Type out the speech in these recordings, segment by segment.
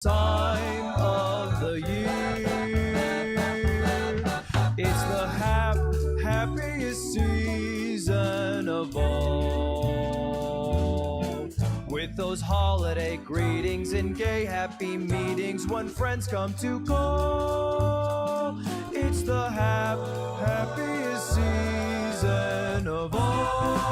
time of the year. It's the happiest season of all. With those holiday greetings and gay happy meetings when friends come to call. It's the happiest season of all.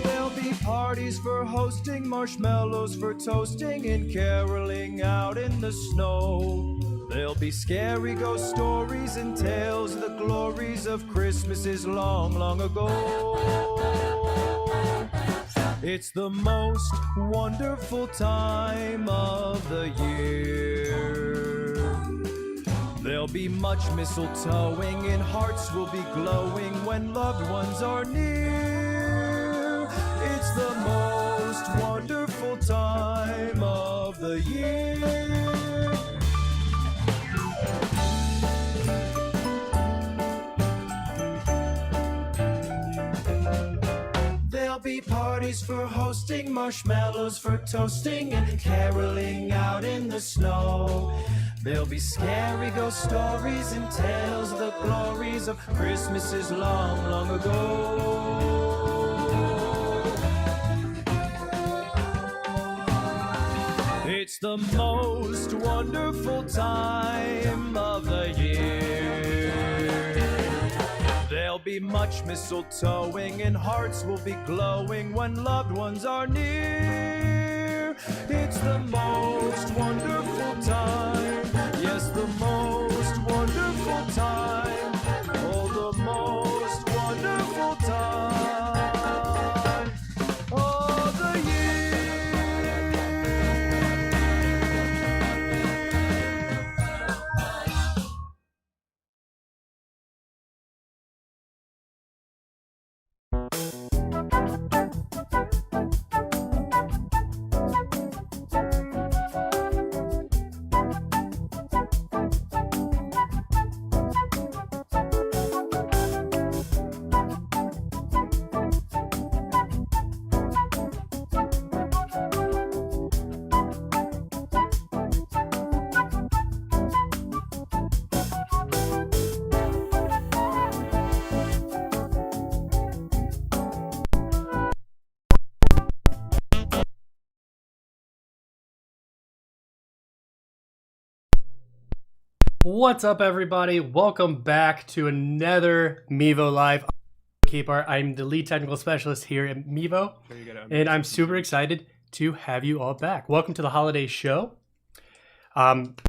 There'll be parties for hosting, marshmallows for toasting, and caroling out in the snow. There'll be scary ghost stories and tales of the glories of Christmases long, long ago. It's the most wonderful time of the year. There'll be much mistletoeing and hearts will be glowing when loved ones are near. It's the most wonderful time of the year. There'll be parties for hosting, marshmallows for toasting, and caroling out in the snow. There'll be scary ghost stories and tales of the glories of Christmases long, long ago. It's the most wonderful time of the year. There'll be much mistletoeing and hearts will be glowing when loved ones are near. It's the most wonderful time. Yes, the most wonderful time. Oh, the most wonderful time of the What's up, everybody? Welcome back to another Mevo Live. I'm the lead technical specialist here at Mevo, and I'm super excited to have you all back. Welcome to the holiday show.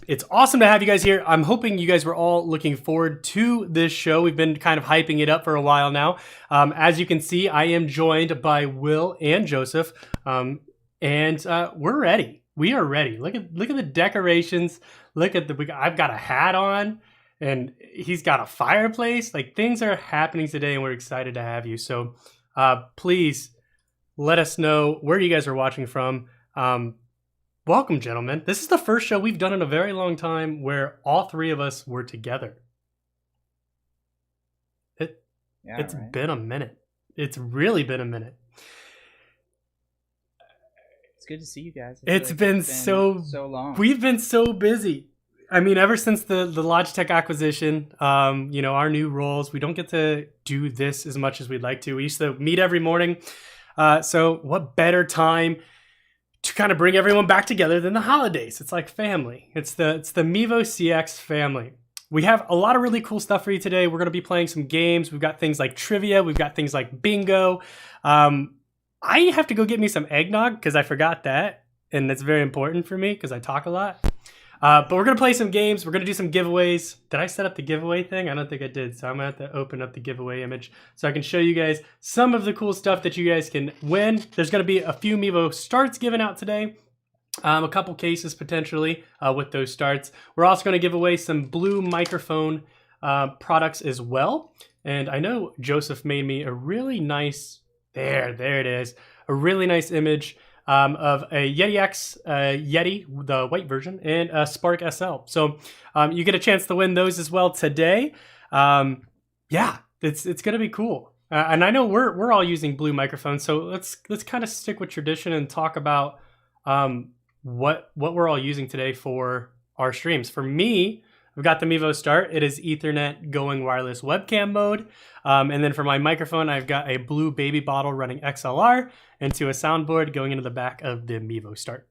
It's awesome to have you guys here. I'm hoping you guys were all looking forward to this show. We've been kind of hyping it up for a while now. As you can see, I am joined by Will and Joseph, and we're ready. We are ready. Look at the decorations. Look at I've got a hat on, and he's got a fireplace. Like, things are happening today, and we're excited to have you. So, please let us know where you guys are watching from. Welcome, gentlemen. This is the first show we've done in a very long time where all three of us were together. It's been a minute. It's really been a minute. It's good to see you guys. It's been so long. We've been so busy. I mean, ever since the Logitech acquisition, our new roles, we don't get to do this as much as we'd like to. We used to meet every morning. So what better time to kind of bring everyone back together than the holidays? It's like family. It's the Mevo CX family. We have a lot of really cool stuff for you today. We're going to be playing some games. We've got things like trivia. We've got things like bingo. I have to go get me some eggnog because I forgot that. And that's very important for me because I talk a lot. But we're going to play some games. We're going to do some giveaways. Did I set up the giveaway thing? I don't think I did. So I'm going to have to open up the giveaway image so I can show you guys some of the cool stuff that you guys can win. There's going to be a few Mevo starts given out today. A couple cases potentially with those starts. We're also going to give away some blue microphone products as well. And I know Joseph made me a really nice, there it is, a really nice image of a Yeti X, Yeti, the white version, and a Spark SL. So you get a chance to win those as well today. Yeah, it's going to be cool. And I know we're all using blue microphones, so let's kind of stick with tradition and talk about what we're all using today for our streams. For me, I've got the Mevo Start. It is Ethernet going wireless webcam mode. And then for my microphone, I've got a blue baby bottle running XLR into a soundboard going into the back of the Mevo Start.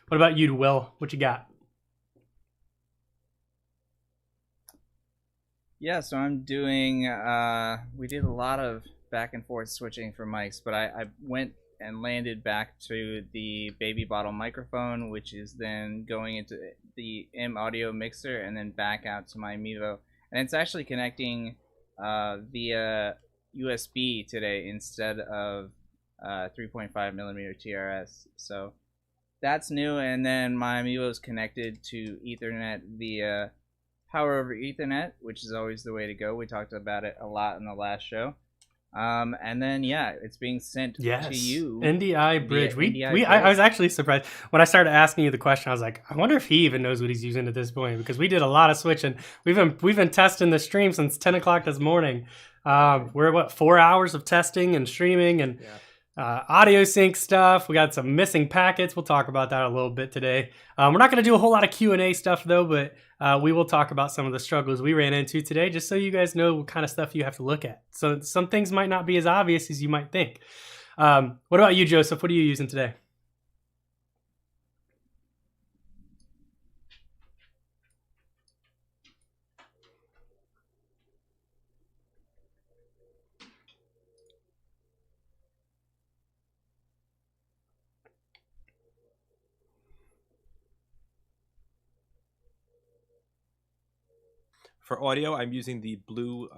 What about you, Will? What you got? Yeah, so I'm doing, we did a lot of back and forth switching for mics, but I went and landed back to the baby bottle microphone, which is then going into the M audio mixer and then back out to my Mevo. And it's actually connecting via USB today instead of 3.5 millimeter TRS. So that's new. And then my Mevo is connected to Ethernet via Power over Ethernet, which is always the way to go. We talked about it a lot in the last show. And then yeah, it's being sent to you. NDI bridge. NDI I was actually surprised when I started asking you the question. I was like, I wonder if he even knows what he's using at this point, because we did a lot of switching. We've been testing the stream since 10 o'clock this morning. We're 4 hours of testing and streaming and audio sync stuff. We got some missing packets. We'll talk about that a little bit today. We're not going to do a whole lot of Q&A stuff though, but we will talk about some of the struggles we ran into today, just so you guys know what kind of stuff you have to look at. So some things might not be as obvious as you might think. What about you, Joseph? What are you using today? For audio, I'm using the blue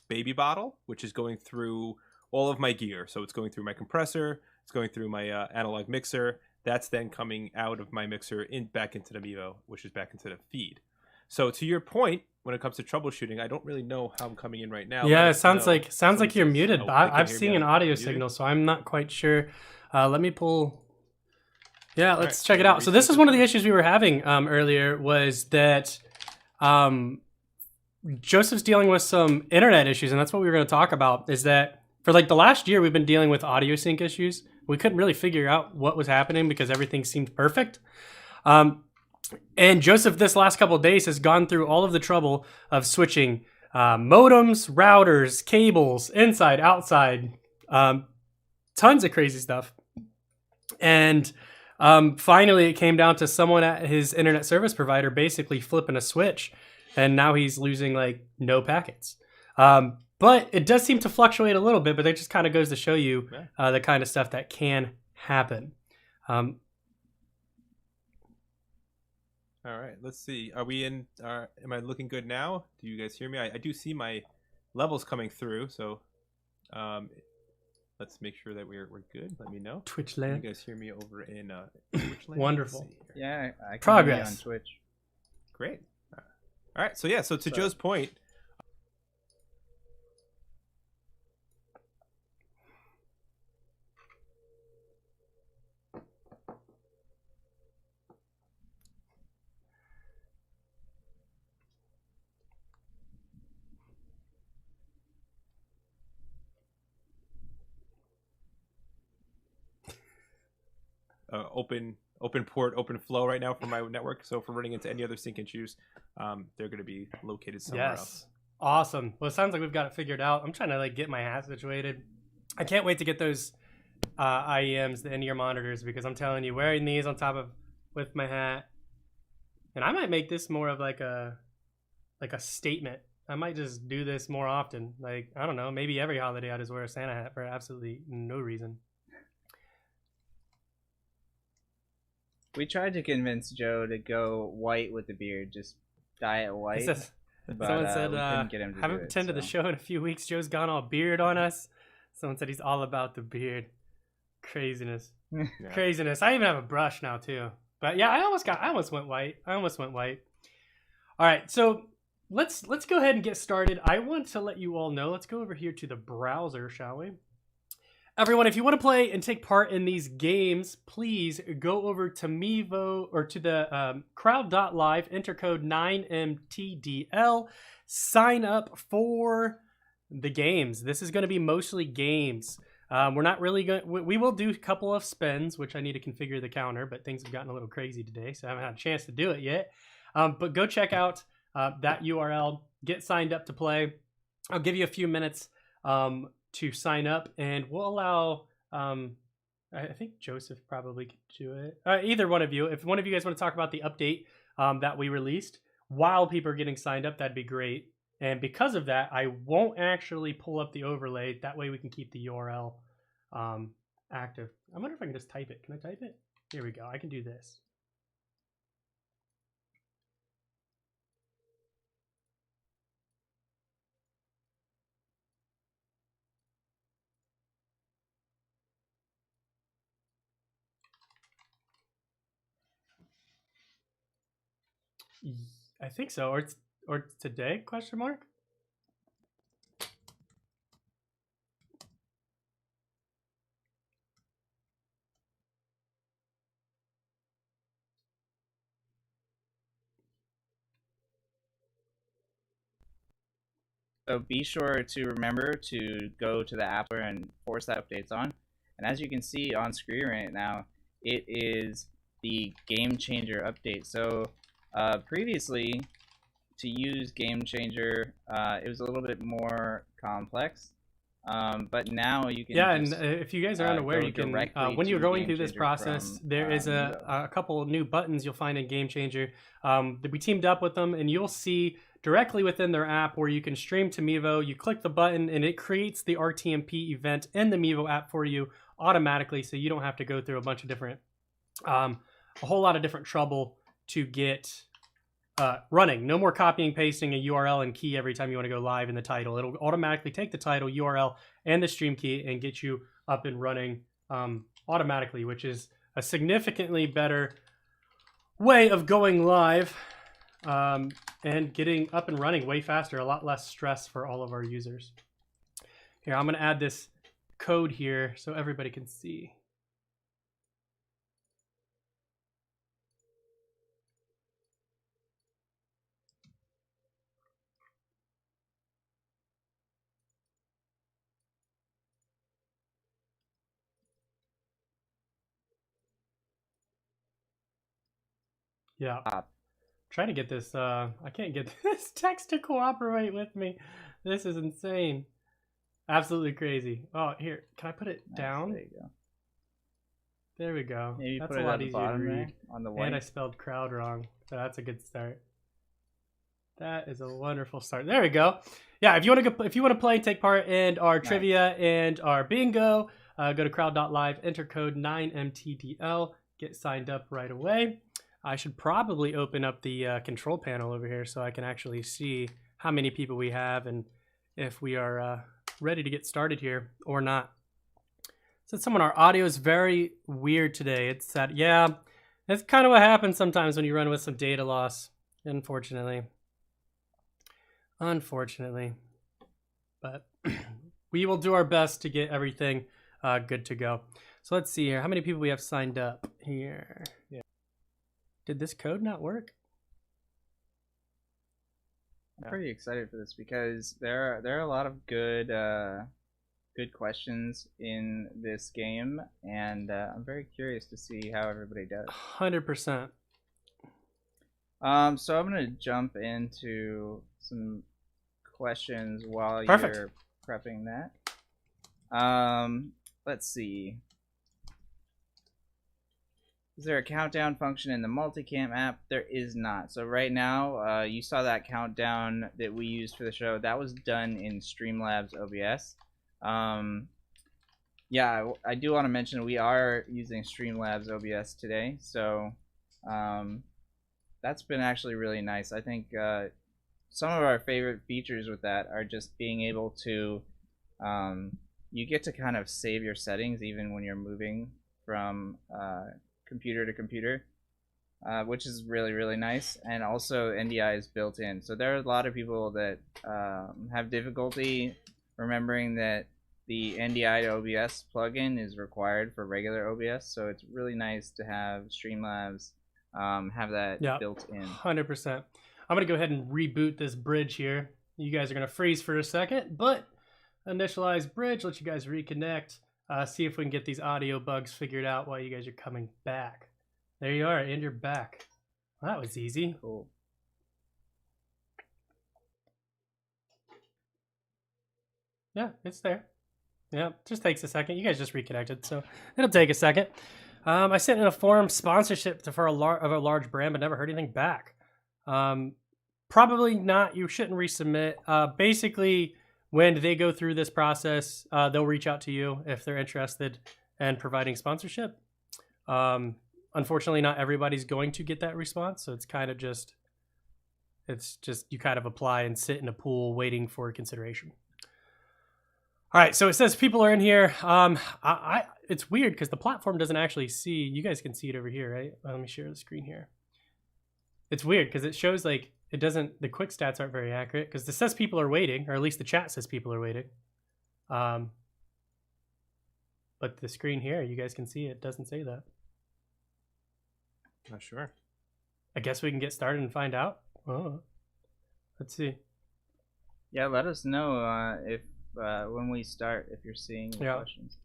baby bottle, which is going through all of my gear. So it's going through my compressor, it's going through my analog mixer. That's then coming out of my mixer back into the Mevo, which is back into the feed. So to your point, when it comes to troubleshooting, I don't really know how I'm coming in right now. Yeah, it sounds like you're muted. I'm seeing an audio signal, so I'm not quite sure. Let me pull. Yeah, let's check it out. So this is one of the issues we were having earlier, was that Joseph's dealing with some internet issues, and that's what we were going to talk about. Is that for like the last year we've been dealing with audio sync issues. We couldn't really figure out what was happening because everything seemed perfect. And Joseph this last couple of days has gone through all of the trouble of switching modems, routers, cables, inside, outside, tons of crazy stuff. And finally it came down to someone at his internet service provider basically flipping a switch, and now he's losing like no packets. But it does seem to fluctuate a little bit, but that just kind of goes to show you the kind of stuff that can happen. All right, let's see. Are we in? Am I looking good now? Do you guys hear me? I do see my levels coming through, so let's make sure that we're good. Let me know. Twitch land. You guys hear me over in Twitch land? Wonderful. Yeah, I can Progress hear you on Twitch. Great. All right, so yeah, so to Joe's point, open port, open flow right now for my network. So if we're running into any other sync issues, they're going to be located somewhere else. Awesome. Well, it sounds like we've got it figured out. I'm trying to like get my hat situated. I can't wait to get those IEMs, the in-ear monitors, because I'm telling you, wearing these on top of with my hat, and I might make this more of like a statement. I might just do this more often. Like, I don't know, maybe every holiday I just wear a Santa hat for absolutely no reason. We tried to convince Joe to go white with the beard, just dye it white. Someone said, we couldn't get him to haven't attended the show in a few weeks. Joe's gone all beard on us. Someone said he's all about the beard. Craziness. Yeah. Craziness. I even have a brush now too. But yeah, I almost went white. All right, so let's go ahead and get started. I want to let you all know. Let's go over here to the browser, shall we? Everyone, if you want to play and take part in these games, please go over to Mevo or to the crowd.live, enter code 9MTDL, sign up for the games. This is going to be mostly games. We're not really going. We will do a couple of spins, which I need to configure the counter, but things have gotten a little crazy today, so I haven't had a chance to do it yet. But go check out that URL. Get signed up to play. I'll give you a few minutes to sign up, and we'll allow. I think Joseph probably could do it. Either one of you. If one of you guys want to talk about the update that we released while people are getting signed up, that'd be great. And because of that, I won't actually pull up the overlay. That way we can keep the URL active. I wonder if I can just type it. Can I type it? Here we go. I can do this. I think so. Or today? Question mark. So be sure to remember to go to the App Store and force that updates on. And as you can see on screen right now, it is the Game Changer update. So previously, to use Game Changer, it was a little bit more complex. But now you can and if you guys are unaware, you can when you're going through this process, there is a couple new buttons you'll find in Game Changer. We teamed up with them, and you'll see directly within their app where you can stream to Mevo. You click the button, and it creates the RTMP event in the Mevo app for you automatically, so you don't have to go through a bunch of different, a whole lot of different trouble to get running. No more copying, pasting a URL and key every time you want to go live in the title. It'll automatically take the title, URL, and the stream key and get you up and running automatically, which is a significantly better way of going live and getting up and running way faster, a lot less stress for all of our users. Here, I'm going to add this code here so everybody can see. Yeah. Trying to get this, I can't get this text to cooperate with me. This is insane. Absolutely crazy. Oh, here, can I put it down? There you go. There we go. Maybe that's put a it lot at the easier to bottom read. there, on the white. And I spelled crowd wrong, so that's a good start. That is a wonderful start. There we go. Yeah, if you want to play, take part in our trivia and our bingo, go to crowd.live, enter code 9MTDL, get signed up right away. I should probably open up the control panel over here so I can actually see how many people we have and if we are ready to get started here or not. Said someone, our audio is very weird today. It's sad. Yeah, that's kind of what happens sometimes when you run with some data loss, unfortunately. But we will do our best to get everything good to go. So let's see here. How many people we have signed up here? Yeah. Did this code not work? I'm pretty excited for this because there are a lot of good good questions in this game, and I'm very curious to see how everybody does. 100%. So I'm gonna jump into some questions while Perfect. you're prepping that. Let's see. Is there a countdown function in the multicam app? There is not. So right now, you saw that countdown that we used for the show. That was done in Streamlabs OBS. Yeah, I do want to mention we are using Streamlabs OBS today. So that's been actually really nice. I think some of our favorite features with that are just being able to, you get to kind of save your settings even when you're moving from computer to computer, which is really, really nice. And also NDI is built in. So there are a lot of people that have difficulty remembering that the NDI to OBS plugin is required for regular OBS. So it's really nice to have Streamlabs have that built in. 100%. I'm going to go ahead and reboot this bridge here. You guys are going to freeze for a second, but initialize bridge, let you guys reconnect. see if we can get these audio bugs figured out while you guys are coming back. There you are, and you're back. Well, that was easy. Cool. Yeah, it's there. Yeah, just takes a second. You guys just reconnected, so it'll take a second. I sent in a form sponsorship for a large brand, but never heard anything back. Probably not. You shouldn't resubmit. Basically, when they go through this process, they'll reach out to you if they're interested in providing sponsorship. Unfortunately, not everybody's going to get that response, so it's just you kind of apply and sit in a pool waiting for consideration. All right, so it says people are in here. It's weird because the platform doesn't actually see. You guys can see it over here, right? Let me share the screen here. It's weird because it shows like it doesn't. The quick stats aren't very accurate because it says people are waiting, or at least the chat says people are waiting. But the screen here, you guys can see it doesn't say that. Not sure. I guess we can get started and find out. Oh, let's see. Yeah, let us know if when we start, if you're seeing the questions.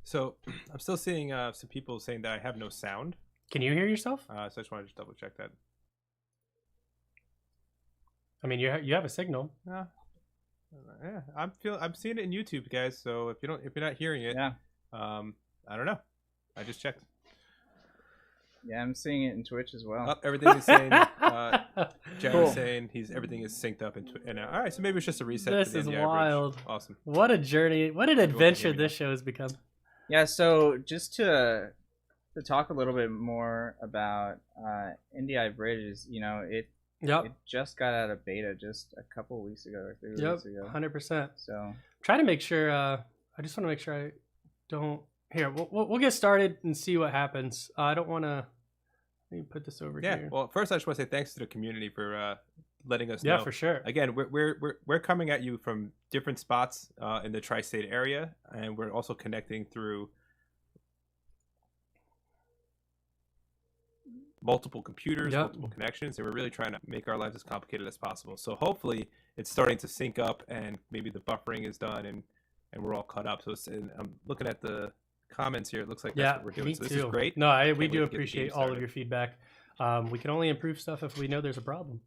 So I'm still seeing some people saying that I have no sound. Can you hear yourself? So I just wanted to double check that. I mean, you have a signal. Yeah, I'm seeing it in YouTube, guys. So if you're not hearing it, yeah, I don't know. I just checked. Yeah, I'm seeing it in Twitch as well. Oh, everything is saying. Jared's saying everything is synced up and all right. So maybe it's just a reset. This is wild. Awesome. What a journey! What an adventure this show has become. Yeah. So just to talk a little bit more about NDI Bridges, it just got out of beta just a couple weeks ago or 3 weeks ago. 100%. So try to make sure. I just want to make sure I don't. Here, we'll get started and see what happens. I don't want to. Let me put this over here. Yeah. Well, first I just want to say thanks to the community for letting us know. Yeah, for sure. Again, we're coming at you from different spots in the tri-state area, and we're also connecting through multiple computers, multiple connections, and we're really trying to make our lives as complicated as possible. So hopefully it's starting to sync up, and maybe the buffering is done, and we're all caught up. So I'm looking at the comments here. It looks like that's what we're doing. So this is great. No, we do appreciate all of your feedback. We can only improve stuff if we know there's a problem.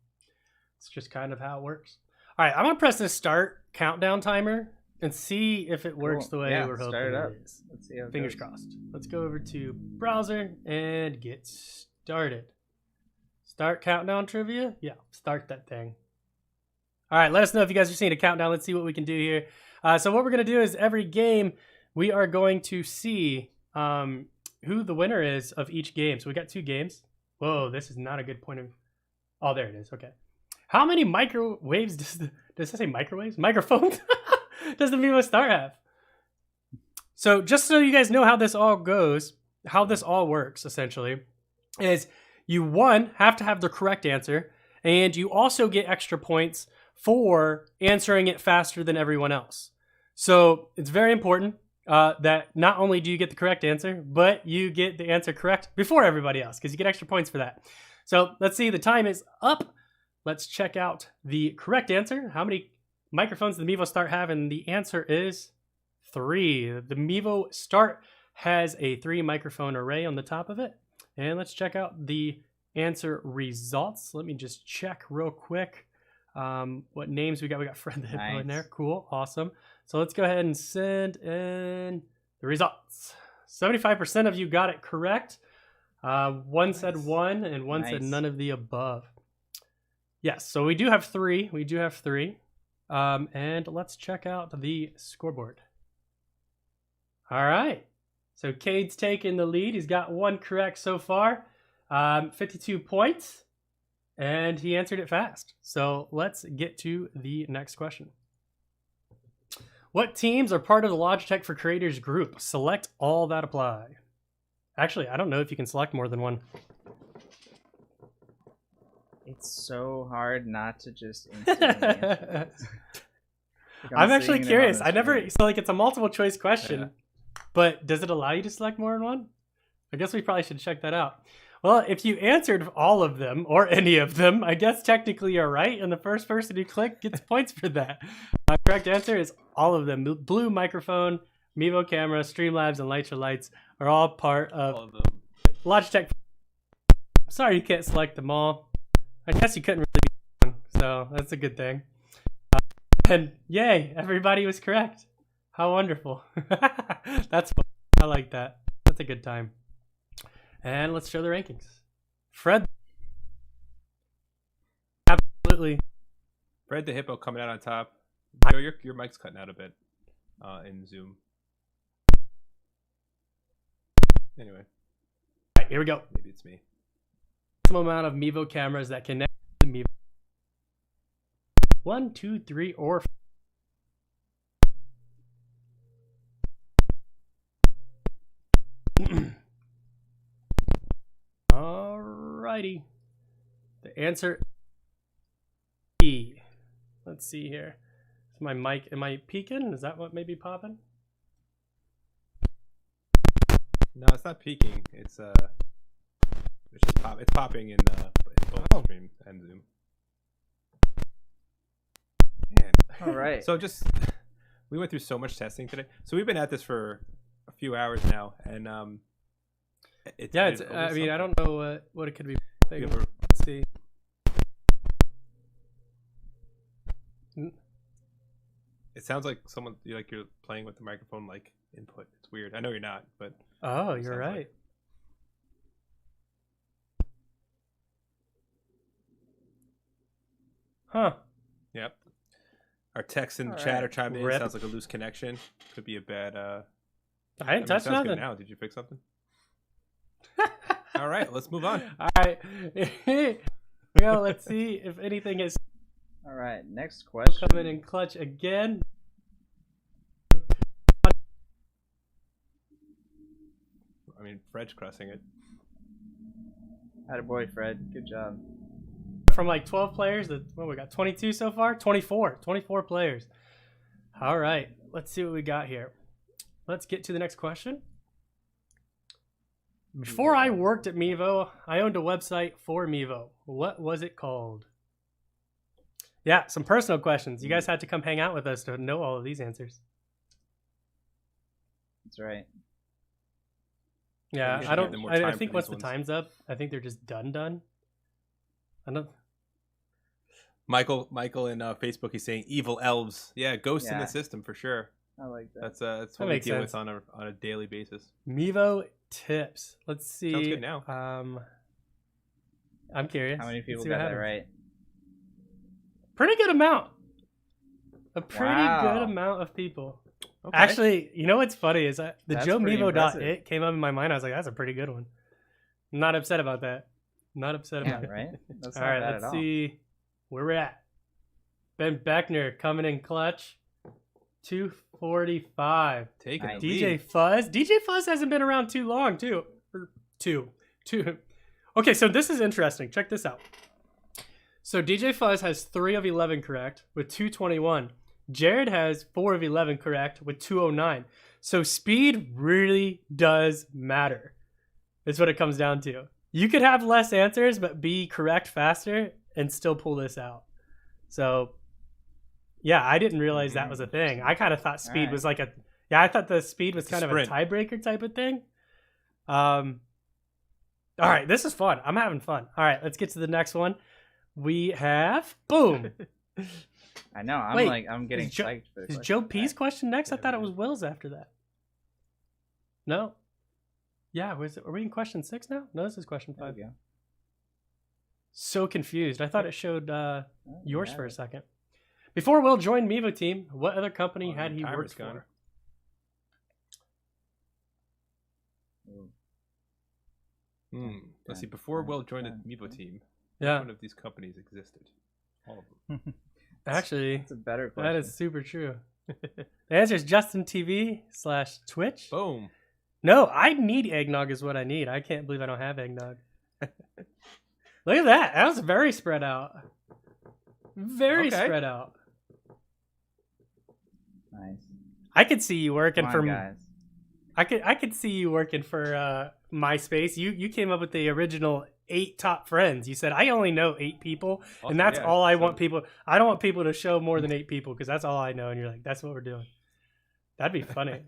It's just kind of how it works. All right, I'm gonna press this start countdown timer and see if it works the way we're hoping it is. Let's see how it Fingers goes. crossed. Let's go over to browser and get started. Start countdown trivia. Yeah, start that thing. All right, let us know if you guys are seeing a countdown. Let's see what we can do here. So what we're gonna do is every game we are going to see who the winner is of each game. So we got 2 games. Whoa, this is not a good point of. Oh, there it is. Okay. How many microwaves does it say microwaves? Microphones does the Mevo Star have? So just so you guys know how this all goes, how this all works essentially, is you have to have the correct answer, and you also get extra points for answering it faster than everyone else. So it's very important that not only do you get the correct answer, but you get the answer correct before everybody else, because you get extra points for that. So let's see, the time is up. Let's check out the correct answer. How many microphones does the Mevo Start have? And the answer is 3. The Mevo Start has a 3 microphone array on the top of it. And let's check out the answer results. Let me just check real quick what names we got. We got Fred the Hippo in there. Cool, awesome. So let's go ahead and send in the results. 75% of you got it correct. One said 1 and one said none of the above. Yes, so we do have 3. And let's check out the scoreboard. All right. So Cade's taking the lead. He's got 1 correct so far. 52 points. And he answered it fast. So let's get to the next question. What teams are part of the Logitech for Creators group? Select all that apply. Actually, I don't know if you can select more than one. It's so hard not to just instantly answer this. I'm actually curious. It's a multiple choice question, but does it allow you to select more than one? I guess we probably should check that out. Well, if you answered all of them or any of them, I guess technically you're right, and the first person who clicked gets points for that. Correct answer is all of them. Blue microphone Mevo camera, Streamlabs, and Light Your Lights are all part All of of them. Logitech. Sorry you can't select them all. I guess you couldn't really be wrong, so that's a good thing. And yay, everybody was correct. How wonderful. That's fun. I like that. That's a good time. And let's show the rankings. Fred. Absolutely. Fred the Hippo coming out on top. Joe, your mic's cutting out a bit in Zoom. Anyway, All right, here we go. maybe it's me. Maximum amount of Mevo cameras that connect to Mevo. 1, 2, 3, or 4. Alrighty. The answer E. Let's see here. Is my mic, am I peaking? Is that what may be popping? No, it's not peaking. It's just pop. It's popping in both Oh. stream and Zoom. Man. All right. So just we went through so much testing today. So we've been at this for a few hours now, and Yeah, it's it's, I mean, I don't know what it could be. You have a- Let's see. It sounds like you're playing with the microphone like input. It's weird. I know you're not, but Oh, it you're sounds right. like- Huh. Yep. Our text and All chat right. are chiming in. Rip. Sounds like a loose connection. Could be a bad. I didn't I mean, it touch sounds good nothing. now. Did you fix something? All right, let's move on. All right. Well, let's see if anything is All right. Next question. coming in clutch again. I mean, Fred's crossing it. Attaboy, Fred. Good job. From like 12 players, what we got? 22 so far? 24 players. All right. Let's see what we got here. Let's get to the next question. Before I worked at Mevo, I owned a website for Mevo. What was it called? Yeah, some personal questions. You guys had to come hang out with us to know all of these answers. That's right. Yeah, we I should don't. give them more I time think for once these the ones. time's up, I think they're just done. I don't. Michael in Facebook, he's saying evil elves. Yeah, ghosts in Yeah. the system for sure. I like that. That's That what we makes deal sense. with on a daily basis. Mevo tips. Let's see. Sounds good now. I'm curious. How many Let's people see got what that happens. right? Pretty good amount. A pretty Wow. good amount of people. Okay. Actually, you know what's funny is the That's Joe pretty Mevo impressive. it came up in my mind. I was like, that's a pretty good one. I'm not upset about that. Not upset Yeah, about it. right? That's All not right, bad let's at all. see where we're at. Ben Beckner coming in clutch. 245. taking Nice. the DJ lead. Fuzz. DJ Fuzz hasn't been around too long, too. Or two. Okay, so this is interesting. Check this out. So DJ Fuzz has 3 of 11 correct with 221. Jared has 4 of 11 correct with 209. So speed really does matter. That's what it comes down to. You could have less answers, but be correct faster and still pull this out. So, yeah, I didn't realize that was a thing. I kind of thought speed Alright. was like a... Yeah, I thought the speed was It's a kind of a sprint. tiebreaker type of thing. All right, this is fun. I'm having fun. All right, let's get to the next one. We have... Boom! I know. Wait, I'm getting is Joe- psyched for the Is question. Joe P's Alright. question next? I Yeah, thought it we was did. Will's after that. No. Yeah, are we in question 6 now? No, this is question There 5. we go. So confused. I thought it showed Oh, yours yeah. for a second. Before Will joined Mevo team, what other company Oh, had your he timer's worked gone. for? Ooh. Let's see. Before dun, Will joined the dun, Mevo dun. team, which Yeah, one of these companies existed? All of them. actually, That's a better question. that is super true. The answer is Justin TV/Twitch. Boom. No, I need eggnog is what I need. I can't believe I don't have eggnog. Look at that. That was very spread out. Very Okay. spread out. Nice. I could see you working Come on, for guys. I could see you working for MySpace. You came up with the original 8 top friends. You said I only know 8 people, Awesome, and that's yeah, all I so- want people. I don't want people to show more than 8 people because that's all I know. And you're like, that's what we're doing. That'd be funny.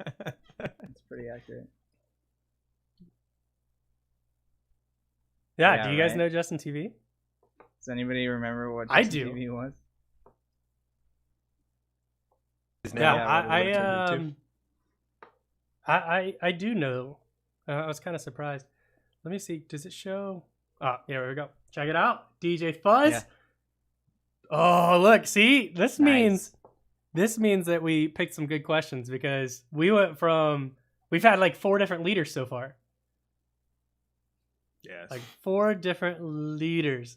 That's pretty accurate. Yeah. Yeah, Do you guys right? know Justin TV? Does anybody remember what I Justin do. TV was? Is Yeah. now what it turned into. I do know. I was kind of surprised. Let me see. Does it show? Oh, here we go. Check it out. DJ Fuzz. Yeah. Oh, look. See, this Nice. means that we picked some good questions because we've had like 4 different leaders so far. Yes. Like 4 different leaders.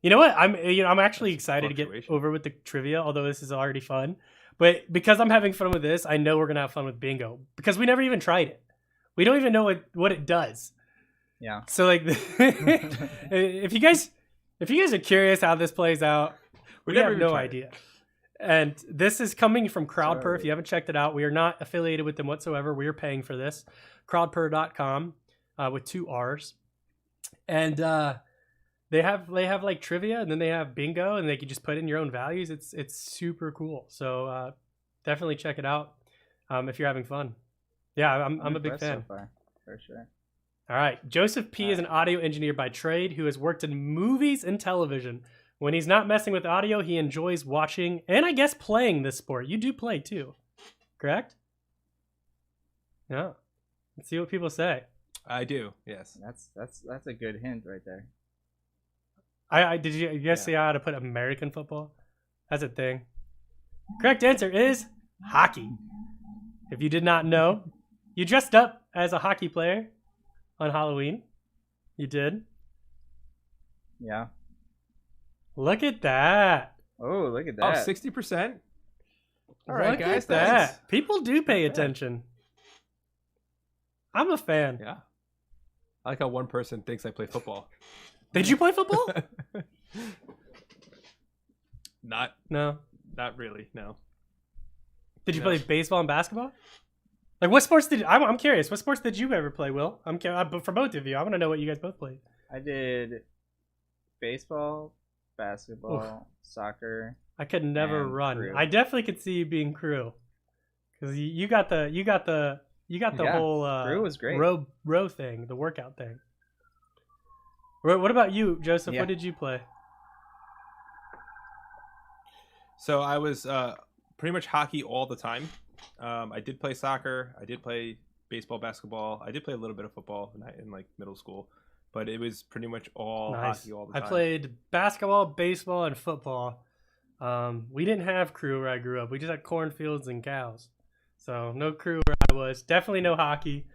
You know what? I'm actually That's excited to get fluctuation. over with the trivia, although this is already fun. But because I'm having fun with this, I know we're gonna have fun with bingo because we never even tried it. We don't even know what it does. Yeah. So like, if you guys are curious how this plays out, we never have even no tried it. idea. And this is coming from CrowdPer. Sorry. If you haven't checked it out, we are not affiliated with them whatsoever. We are paying for this. Crowdper.com with 2 R's. And they have like trivia, and then they have bingo, and they can just put in your own values. It's super cool. So definitely check it out if you're having fun. Yeah, I'm a big impressed fan. so far, for sure. All right. Joseph P. is an audio engineer by trade who has worked in movies and television. When he's not messing with audio, he enjoys watching and I guess playing this sport. You do play too, correct? Yeah. Let's see what people say. I do. Yes. That's a good hint right there. I did you guys see how to put American football? That's a thing. Correct answer is hockey. If you did not know, you dressed up as a hockey player on Halloween. You did. Yeah. Look at that. Oh, look at Oh, that. 60%. All right, Look guys. at that. Thanks. People do pay Not bad. attention. I'm a fan. Yeah. I like how one person thinks I play football. Did you play football? Not No. really. No. Did you No. play baseball and basketball? Like what sports did I'm curious. What sports did you ever play, Will? But for both of you, I want to know what you guys both played. I did baseball, basketball, soccer. I could never And run. crew. I definitely could see you being crew. Cuz you got the Yeah, whole crew was great. row thing, the workout thing. What about you, Joseph? Yeah. What did you play? So I was pretty much hockey all the time. I did play soccer. I did play baseball, basketball. I did play a little bit of football in like middle school, but it was pretty much all Nice. hockey all the I time. played basketball, baseball, and football. We didn't have crew where I grew up. We just had cornfields and cows. So no crew where I was. Definitely no hockey.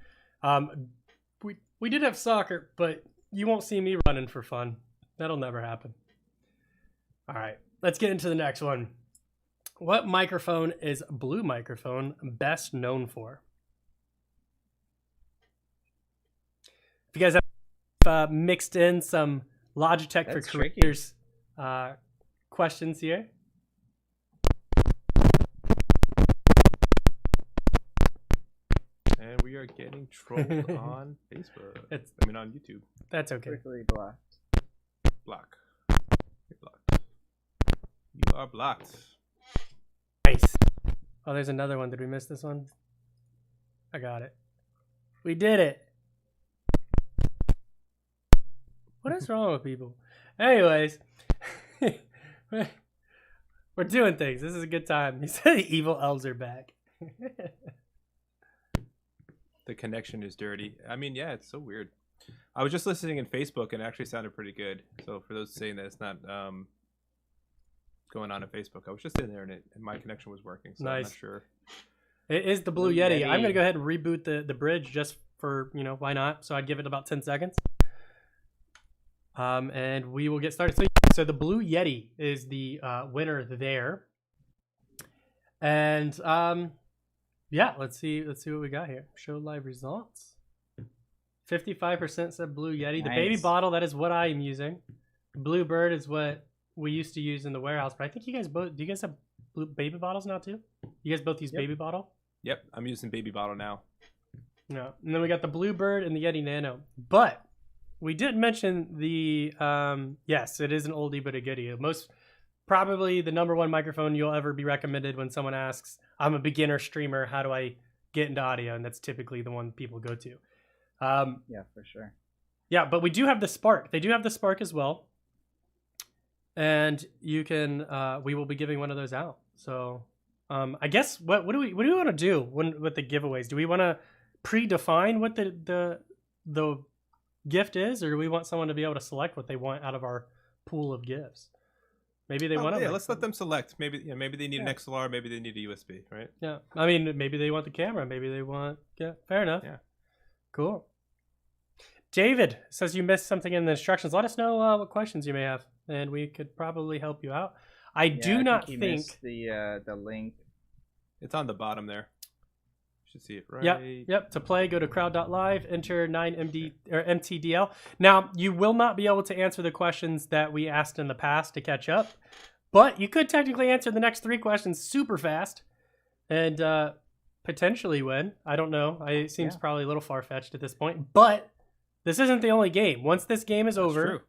We did have soccer, but you won't see me running for fun. That'll never happen. All right, let's get into the next one. What microphone is Blue Microphone best known for? If you guys have mixed in some Logitech That's for tricky. Careers questions here. And we are getting trolled on Facebook. It's- on YouTube. That's okay. Quickly blocked. Block. You're blocked. You are blocked. Nice. Oh, there's another one. Did we miss this one? I got it. We did it. What is wrong with people? Anyways, we're doing things. This is a good time. He said the evil elves are back. The connection is dirty. I mean, yeah, it's so weird. I was just listening in Facebook and it actually sounded pretty good. So for those saying that it's not going on in Facebook, I was just in there and my connection was working. So I'm Nice. not sure. It is the Blue Blue Yeti. Yeti. I'm going to go ahead and reboot the bridge just for, why not? So I'd give it about 10 seconds. And we will get started. So the Blue Yeti is the winner there. And yeah, let's see what we got here. Show live results. 55% said Blue Yeti. The baby Nice. bottle, that is what I am using. Bluebird is what we used to use in the warehouse. But I think you guys both, do you guys have baby bottles now too? You guys both use Yep. baby bottle? Yep, I'm using baby bottle now. No. And then we got the Bluebird and the Yeti Nano. But we did mention the yes, it is an oldie but a goodie. probably the number one microphone you'll ever be recommended when someone asks, I'm a beginner streamer, how do I get into audio? And that's typically the one people go to. Yeah, for sure. Yeah, but we do have the Spark. They do have the Spark as well. And you can, we will be giving one of those out. So I guess what do we want to do with the giveaways? Do we want to predefine what the gift is, or do we want someone to be able to select what they want out of our pool of gifts? Maybe they want to. Yeah, let's let them select. Maybe they need an XLR. Maybe they need a USB. Right? Yeah. I mean, maybe they want the camera. Maybe they want. Yeah. Fair enough. Yeah. Cool. David says you missed something in the instructions. Let us know what questions you may have, and we could probably help you out. I do not think the link. It's on the bottom there. You should see it right. Yep. To play, go to crowd.live, enter 9MD or MTDL. Now, you will not be able to answer the questions that we asked in the past to catch up, but you could technically answer the next 3 questions super fast and potentially win. I don't know. It seems probably a little far-fetched at this point, but this isn't the only game. Once this game is over,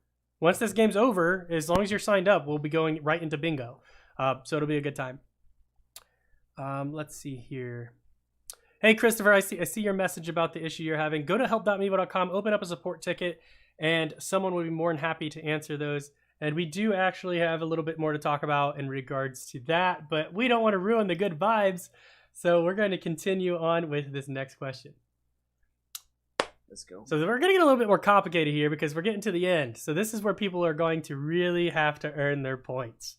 as long as you're signed up, we'll be going right into bingo. So it'll be a good time. Let's see here. Hey, Christopher, I see your message about the issue you're having. Go to help.mevo.com, open up a support ticket, and someone will be more than happy to answer those. And we do actually have a little bit more to talk about in regards to that, but we don't want to ruin the good vibes. So we're going to continue on with this next question. Let's go. So we're going to get a little bit more complicated here because we're getting to the end. So this is where people are going to really have to earn their points.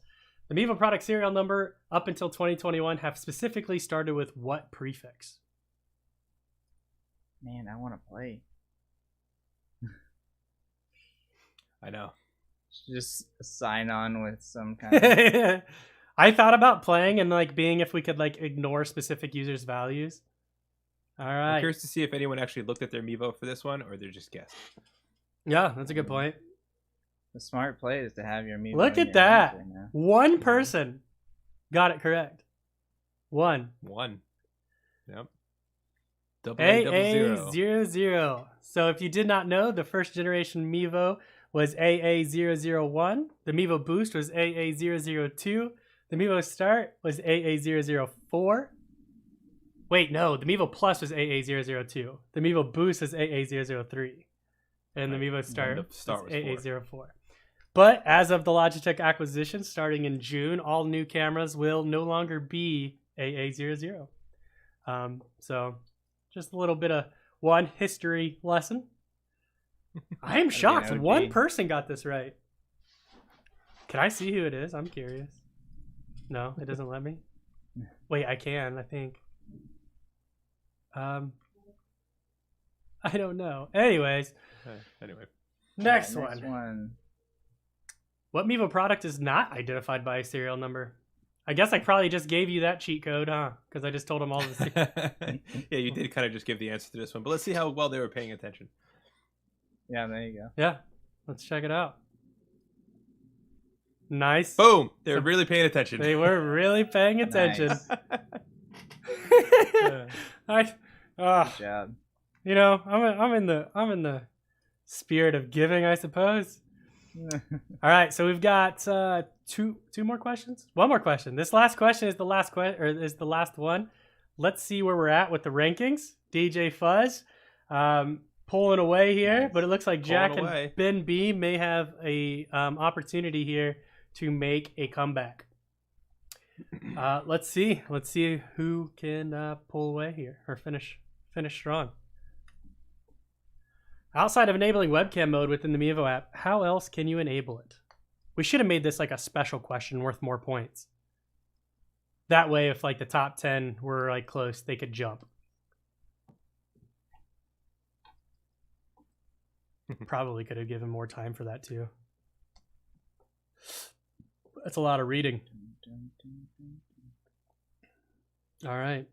The Mevo product serial number up until 2021 have specifically started with what prefix? Man, I want to play. I know. Just sign on with some kind of... I thought about playing and like being if we could like ignore specific users' values. All right. I'm curious to see if anyone actually looked at their Mevo for this one or they're just guessed. Yeah, that's a good point. The smart play is to have your Mevo. Look at that. One person got it correct. One. Yep. AA00. So if you did not know, the first generation Mevo was AA001. The Mevo Boost was AA002. The Mevo Start was AA004. Wait, no. The Mevo Plus was AA002. The Mevo Boost was AA003. And the Mevo Start was AA04. But as of the Logitech acquisition starting in June, all new cameras will no longer be AA00. So just a little bit of one history lesson. I am shocked. One person got this right. Can I see who it is? I'm curious. No, it doesn't let me. Wait, I can, I think. I don't know. Anyways. Next one. What Mevo product is not identified by a serial number? I guess I probably just gave you that cheat code, huh? Because I just told them all the Yeah, you did kind of just give the answer to this one. But let's see how well they were paying attention. Yeah, there you go. Yeah, let's check it out. Nice. Boom! They were really paying attention. They were really paying attention. Nice. Good job. You know, I'm in the spirit of giving, I suppose. All right, so we've got two more questions. One more question. This last question is the last the last one. Let's see where we're at with the rankings. DJ Fuzz pulling away here, nice. But it looks like Jack and Ben B may have a opportunity here to make a comeback. Let's see who can pull away here or finish strong. Outside of enabling webcam mode within the Mevo app, how else can you enable it? We should have made this like a special question worth more points. That way, if like the top 10 were like close, they could jump. Probably could have given more time for that too. That's a lot of reading. All right.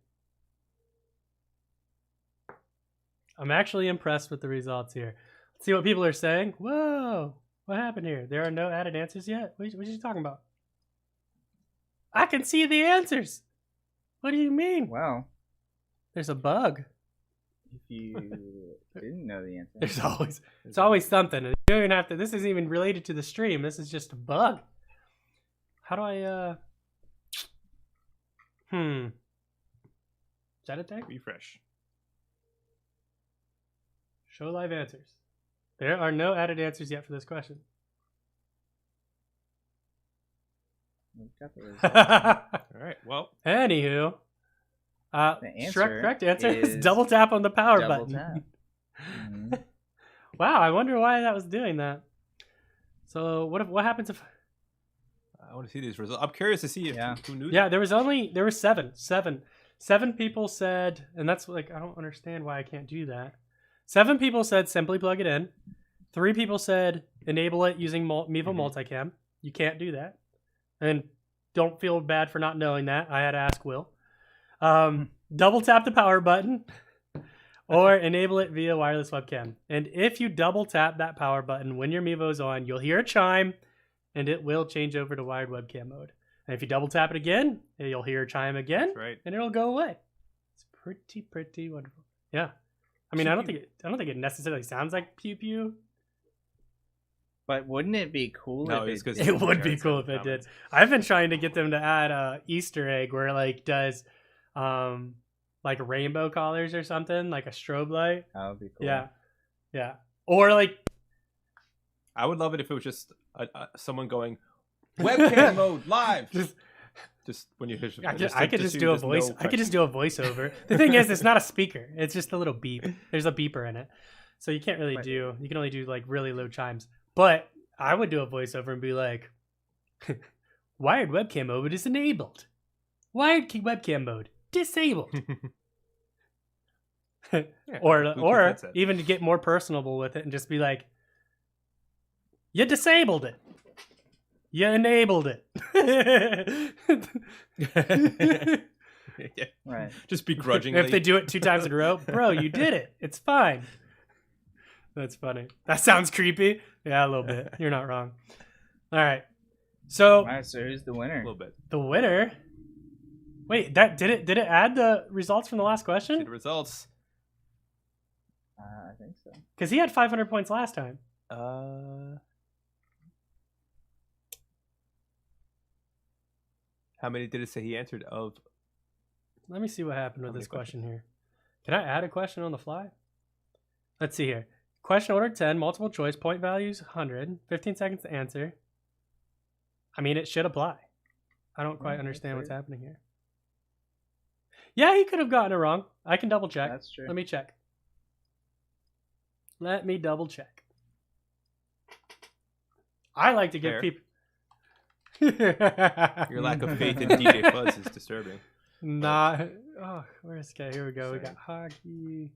I'm actually impressed with the results here. Let's see what people are saying. Whoa, what happened here? There are no added answers yet? What are you talking about? I can see the answers. What do you mean? Wow. There's a bug. If you didn't know the answer. It's always something. You don't even have to, this isn't even related to the stream. This is just a bug. How do I Is that it there? Refresh. Show live answers. There are no added answers yet for this question. We've got the result. All right. Well, Anywho, The answer correct answer is is double tap on the power double button. tap. Mhm. Wow, I wonder why that was doing that. So what happens if? I want to see these results. I'm curious to see if Yeah. who knew. Yeah, there were seven people said, and that's like I don't understand why I can't do that. 7 people said simply plug it in. 3 people said enable it using Mevo multicam. You can't do that, and don't feel bad for not knowing that. I had to ask Will. Double tap the power button, or enable it via wireless webcam. And if you double tap that power button when your Mevo's on, you'll hear a chime, and it will change over to wired webcam mode. And if you double tap it again, you'll hear a chime again, That's right. and it'll go away. It's pretty wonderful. Yeah, I mean, I don't think it necessarily sounds like pew pew. But wouldn't it be cool No, if it's 'cause It would be parents cool have if it did. comments. I've been trying to get them to add a Easter egg where it like does like rainbow colors or something, like a strobe light. That would be cool. Yeah. Or like I would love it if it was just someone going webcam mode live. Just when you hear. I could just do a voice. I could just do a voiceover. The thing is, it's not a speaker. It's just a little beep. There's a beeper in it, so you can't really do. You can only do like really low chimes. But I would do a voiceover and be like, "Wired webcam mode is enabled. Wired webcam mode disabled." Or even to get more personable with it and just be like, "You disabled it. You enabled it." Yeah. Right. Just begrudgingly. If they do it 2 times in a row, bro, you did it. It's fine. That's funny. That sounds creepy. Yeah, a little bit. You're not wrong. All right. So All right. So who's the winner? a little bit. the winner. Wait, that did it add the results from the last See question? the results. I think so. Because he had 500 points last time. How many did it say he answered of? Let me see what happened with How many this question here. Can I add a question on the fly? Let's see here. Question order 10, multiple choice, point values 100, 15 seconds to answer. I mean, it should apply. I don't quite Yeah, understand that's what's happening here. Yeah, he could have gotten it wrong. I can double check. That's true. Let me check. Let me double check. I like to give Fair. people. Your lack of faith in DJ Fuzz is disturbing. Not. Oh, where's this guy? Here we go. We Sorry. got hockey.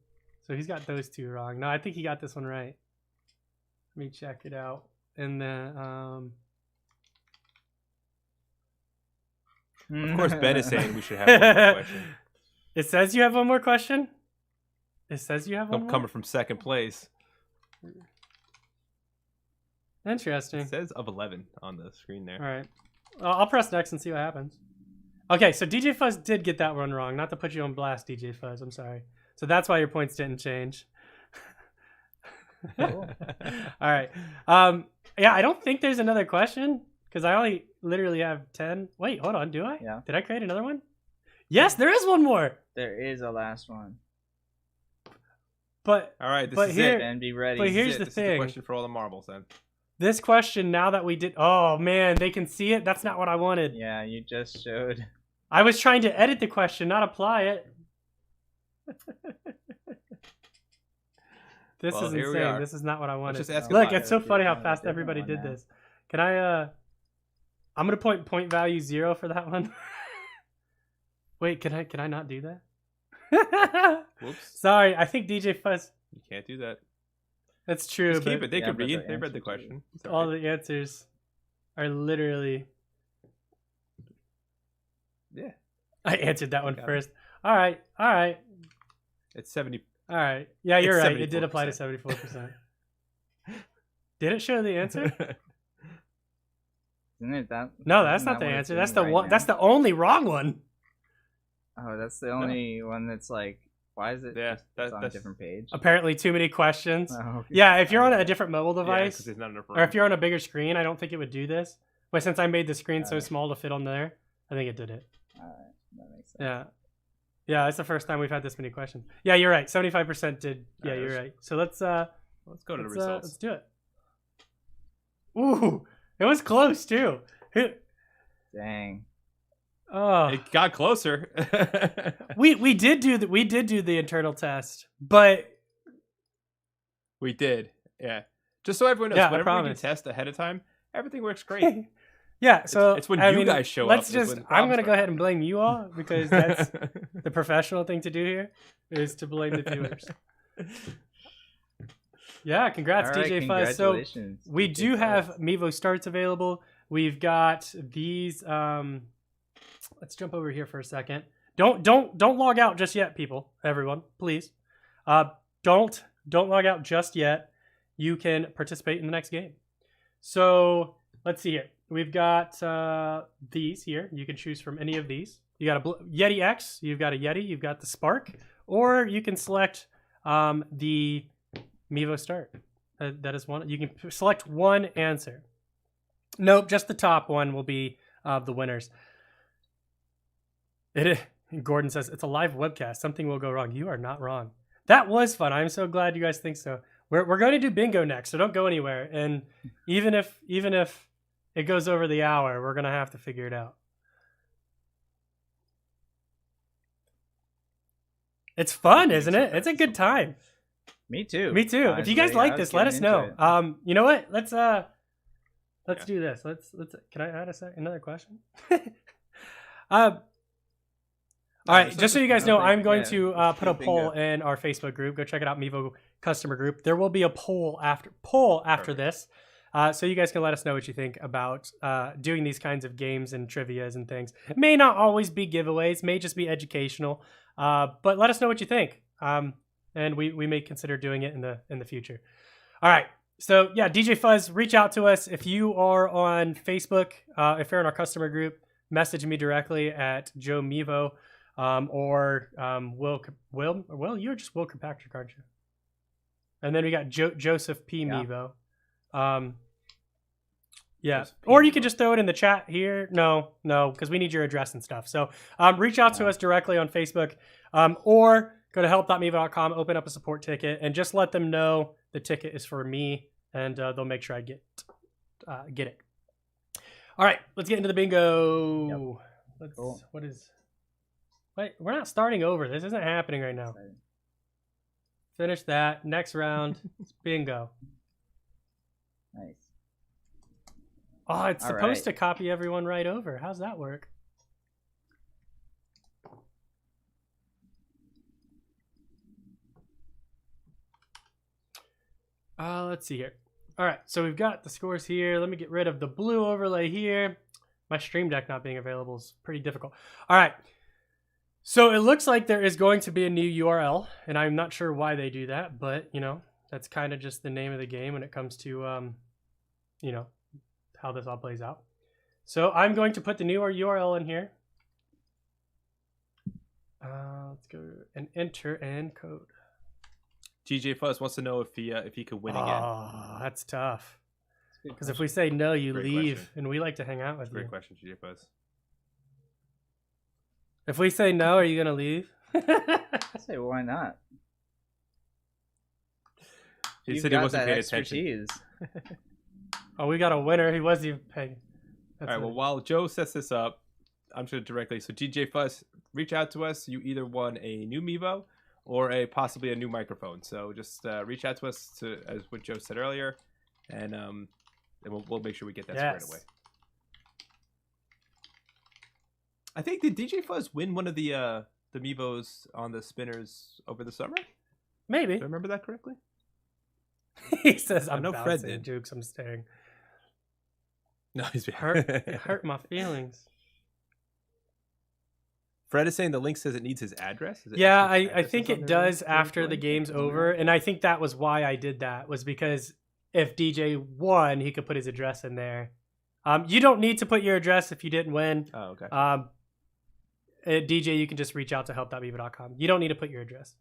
So he's got those 2 wrong. No, I think he got this one right. Let me check it out. And then, Of course, Ben is saying we should have one more question. it says you have one more question. It says you have one I'm more. coming from second place. Interesting. It says of 11 on the screen there. All right. I'll press next and see what happens. Okay, so DJ Fuzz did get that one wrong. Not to put you on blast, DJ Fuzz. I'm sorry. So that's why your points didn't change. Cool. All right. Yeah, I don't think there's another question because I only literally have 10. Wait, hold on. Do I? Yeah. Did I create another one? Yes, there is one more. There is a last one. But All right, this But is here- it. Ben, be ready. but This is here's it. the This is thing. question for all the marbles then. this question, now that we did, oh man, they can see it. That's not what I wanted. Yeah, you just showed. I was trying to edit the question, not apply it. This Well, is here we insane. are. This is not what I wanted. just ask Look, about it's so it. funny how Yeah, fast different everybody one did now. this. Can I I'm gonna point value 0 for that one. Wait, can I not do that? Whoops. Sorry, I think DJ Fuzz. You can't do that. That's true, Just keep but it. They Yeah, could but read. the They read the answers question. It's all all right. the answers are literally. Yeah. I answered that one Got it. first. All right. It's 70. Yeah, you're It's right. It did apply to 74%. 74%. Did it show the answer? Isn't it that? No, that's isn't not that the what it's answer. That's the doing right one. now? That's the only wrong one. Oh, that's the only one that's like. Why is it? Yeah, it's on a that's different page. Apparently, too many questions. Oh, okay. Yeah, if you're on a different mobile Yeah, device, because there's not enough room. or if you're on a bigger screen, I don't think it would do this. But since I made the screen so Alright. small to fit on there, I think it did it. All right, that makes sense. Yeah. Yeah, it's the first time we've had this many questions. Yeah, you're right. 75% did. Yeah, Alright, you're let's- right. So let's go to the let's results. do it. Ooh, it was close too. Dang. Oh, It got closer. we did do the internal test, but We did. Yeah. Just so everyone knows, Yeah, I whenever we do promise. test ahead of time, everything works great. yeah. So it's when I you mean, guys show let's up is just. when the I'm gonna problems go start. ahead and blame you all because that's the professional thing to do here is to blame the viewers. Yeah, congrats, All right, DJ Fuzz. So congratulations, we DJ do have Fuzz. Mevo starts available. We've got these. Let's jump over here for a second. Don't log out just yet, people. Everyone, please. Don't log out just yet. You can participate in the next game. So let's see here. We've got these here. You can choose from any of these. You got a Yeti X. You've got a Yeti. You've got the Spark, or you can select the Mevo Start. That is one. You can select one answer. Nope, just the top one will be the winners. Gordon says it's a live webcast. Something will go wrong. You are not wrong. That was fun. I'm so glad you guys think so. We're going to do bingo next, so don't go anywhere. And even if it goes over the hour, we're gonna have to figure it out. It's fun, isn't it? It's a good time. Me too. Me too. If you guys honestly. like I was this, let us getting into know. it. You know what? Let's Yeah. do this. Let's. Can I add another question? All right, just so you guys know, I'm going to put a poll in our Facebook group. Go check it out, Mevo customer group. There will be a poll after Perfect. this, so you guys can let us know what you think about doing these kinds of games and trivias and things. It may not always be giveaways, may just be educational, but let us know what you think, and we may consider doing it in the future. All right. So yeah, DJ Fuzz, reach out to us if you are on Facebook. If you're in our customer group, message me directly at Joe Mevo. Or Will, you're just Will Kirkpatrick, aren't you? And then we got Joseph P. Yeah. Mevo. Yeah. Joseph P. Or you Mevo. can just throw it in the chat here. No, because we need your address and stuff. So reach out to us directly on Facebook, or go to help.mevo.com, open up a support ticket, and just let them know the ticket is for me, and they'll make sure I get it. All right, let's get into the bingo. Yep. Cool. What is? Wait, we're not starting over. This isn't happening right now. Exciting. Finish that. Next round. It's bingo. Nice. Oh, it's All supposed right. to copy everyone right over. How's that work? Let's see here. All right, so we've got the scores here. Let me get rid of the blue overlay here. My Stream Deck not being available is pretty difficult. All right. So it looks like there is going to be a new URL, and I'm not sure why they do that, but, that's kind of just the name of the game when it comes to, how this all plays out. So I'm going to put the new URL in here. Let's go and enter and code. DJ Fuzz wants to know if he could win again. Oh, that's tough. Good Because if we say no, you Great leave, question. and we like to hang out with Great you. question, DJ Fuzz. If we say no, are you gonna leave? I say, why not? He You've said he got wasn't that paying attention. expertise. Oh, we got a winner. He wasn't even paying. All right. Well, while Joe sets this up, I'm just going to directly. So DJ Fuzz, reach out to us. You either won a new Mevo or possibly a new microphone. So just reach out to us as what Joe said earlier, and we'll make sure we get that squared away. I think did DJ Fuzz win one of the Mevos on the spinners over the summer? Maybe. Do I remember that correctly? He says, I'm know not Fred saying did. jokes, I'm staring. No, he's It hurt my feelings. Fred is saying the link says it needs his address. Is it Yeah, asking his I addresses think on it their does link? after the game's over. And I think that was why I did that, was because if DJ won, he could put his address in there. You don't need to put your address if you didn't win. Oh, okay. At DJ, you can just reach out to help.mevo.com. You don't need to put your address.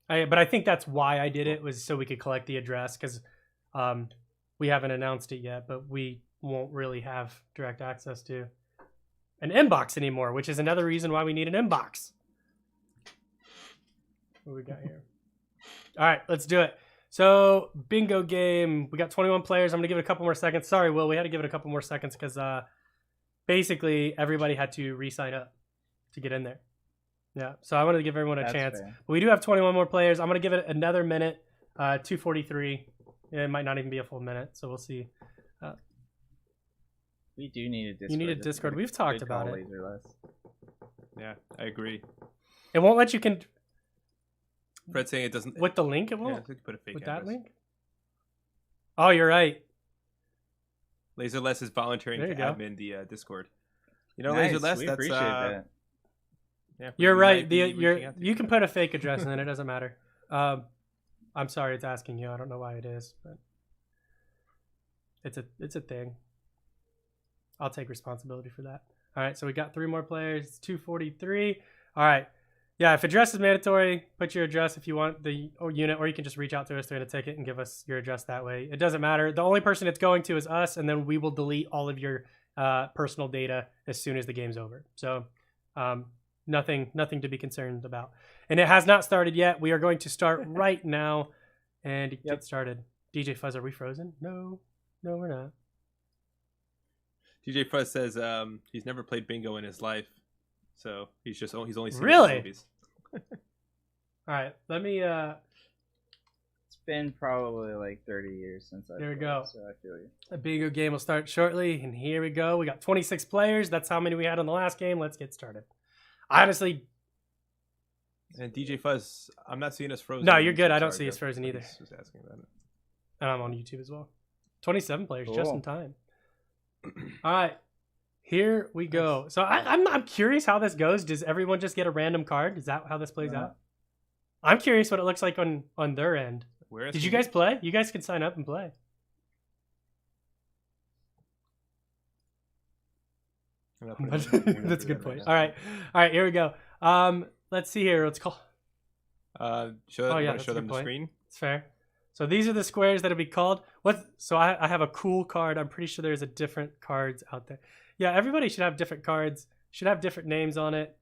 But I think that's why I did it, was so we could collect the address, because we haven't announced it yet, but we won't really have direct access to an inbox anymore, which is another reason why we need an inbox. What we got here? All right, let's do it. So, bingo game. We got 21 players. I'm going to give it a couple more seconds. Sorry, Will, we had to give it a couple more seconds because basically everybody had to re-sign up to get in there. Yeah, so I wanted to give everyone a chance. Fair. But we do have 21 more players. I'm going to give it another minute, 2:43. It might not even be a full minute, so we'll see. We do need a Discord. You need a That's Discord. good- We've talked good about call, it. Laserless. Yeah, I agree. It won't let you Fred's saying it doesn't. with the link. It Yeah, won't so you put a fake with that address. link. Oh, you're right. Laserless is volunteering There to you go. admin the Discord. You know, Nice, Laserless. we That's appreciate that. yeah, You're we right. might be reaching out to You can put a fake address in it. It doesn't matter. I'm sorry, it's asking you. I don't know why it is, but it's a thing. I'll take responsibility for that. All right, so we got 3 more players. It's 2:43. All right. Yeah, if address is mandatory, put your address if you want the unit, or you can just reach out to us during a ticket and give us your address that way. It doesn't matter. The only person it's going to is us, and then we will delete all of your personal data as soon as the game's over. So nothing to be concerned about. And it has not started yet. We are going to start right now and get started. DJ Fuzz, are we frozen? No, we're not. DJ Fuzz says he's never played bingo in his life, so he's only seen Really? movies. All right, let me. It's been probably like 30 years since I There we played, go. So I feel you. The bingo game will start shortly, and here we go. We got 26 players. That's how many we had on the last game. Let's get started. Honestly, And DJ Fuzz, I'm not seeing us frozen. No, you're good. I'm I don't sorry, see us Jeff. frozen I either. was just asking about it. and I'm on YouTube as well. 27 players, just Cool. in time. All right, here we go. So I'm curious how this goes. Does everyone just get a random card? Is that how this plays out? I'm curious what it looks like on their end. Where is Did he? you guys play? You guys can sign up and play. I'm not putting it in. That's a good point. All right, here we go. Let's see here. Let's call. Show Oh, yeah, want that's to show a them good the point. screen. It's fair. So these are the squares that'll be called. What? So I have a cool card. I'm pretty sure there's a different cards out there. Yeah, everybody should have different cards. Should have different names on it,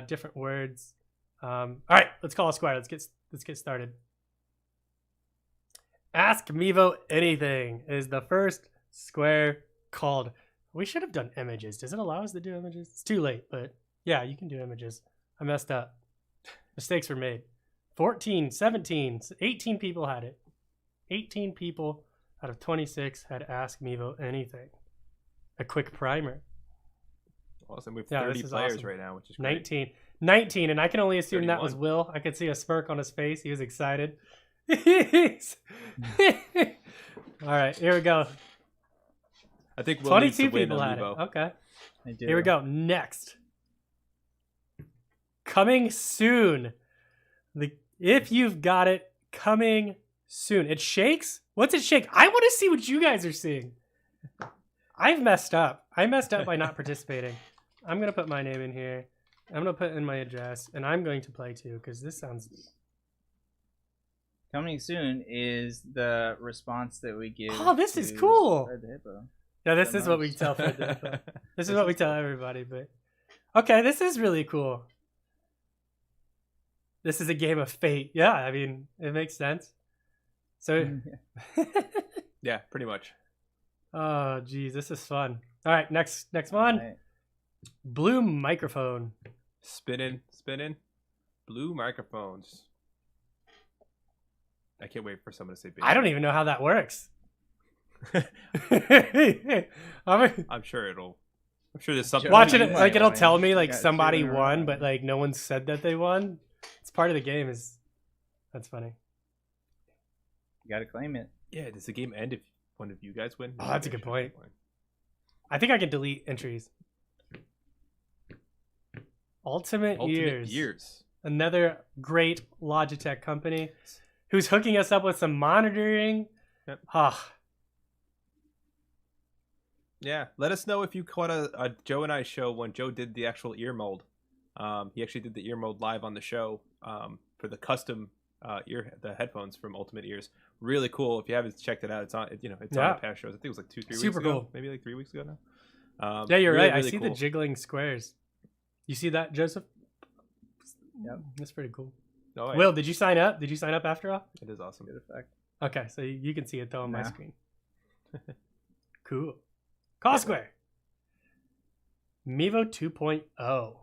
different words. All right, let's call a square. Let's get started. Ask Mevo anything is the first square called. We should have done images. Does it allow us to do images? It's too late, but yeah, you can do images. I messed up. Mistakes were made. 14, 17, 18 people had it. 18 people out of 26 had Ask Mevo anything. A quick primer. Awesome. We have Yeah, 30 this is players awesome. right now, which is great. 19, and I can only assume that was 31. Will. I could see a smirk on his face. He was excited. All right, here we go. I think Will needs to 22 win people on had it. Mevo. Okay. I do. Here we go. Next. Coming soon. If you've got it, coming soon. It shakes? What's it shake? I want to see what you guys are seeing. I've messed up. I messed up by not participating. I'm going to put my name in here. I'm going to put in my address, and I'm going to play too, because this sounds... Coming soon is the response that we give. Oh, this is to cool. Fred the Hippo. Yeah, this So is what we nice. tell Fred the Hippo. This is what we tell everybody, but... Okay, this is really cool. This is a game of fate. Yeah, I mean, it makes sense. So... Yeah, pretty much. Oh, geez, this is fun. All right, next one. Right. Blue microphone. Spinning. Blue microphones. I can't wait for someone to say bingo. I don't even know how that works. I'm I'm sure there's something. watching you it, might like it'll win. tell me like You got somebody 2 in a won, row. but like no one said that they won. It's part of the game. That's funny. You gotta claim it. Yeah, does the game end if one of you guys win? Oh, that's a good point. I think I can delete entries. Ultimate Years. Another great Logitech company who's hooking us up with some monitoring. Yep. Ah, Yeah, let us know if you caught a Joe and I show when Joe did the actual ear mold. He actually did the ear mold live on the show for the custom the headphones from Ultimate Ears. Really cool. If you haven't checked it out, it's on. It's on Yeah. the past shows. I think it was like 2-3 weeks Super ago. cool. Maybe like 3 weeks ago now. Yeah, you're really, right. I really see cool. the jiggling squares. You see that, Joseph? Yep. That's pretty cool. Oh, Will, did you sign up? Did you sign up after all? it is awesome. Good effect. Okay, so you can see it though on my Yeah. screen. Cool. Call Square. Mevo 2.0.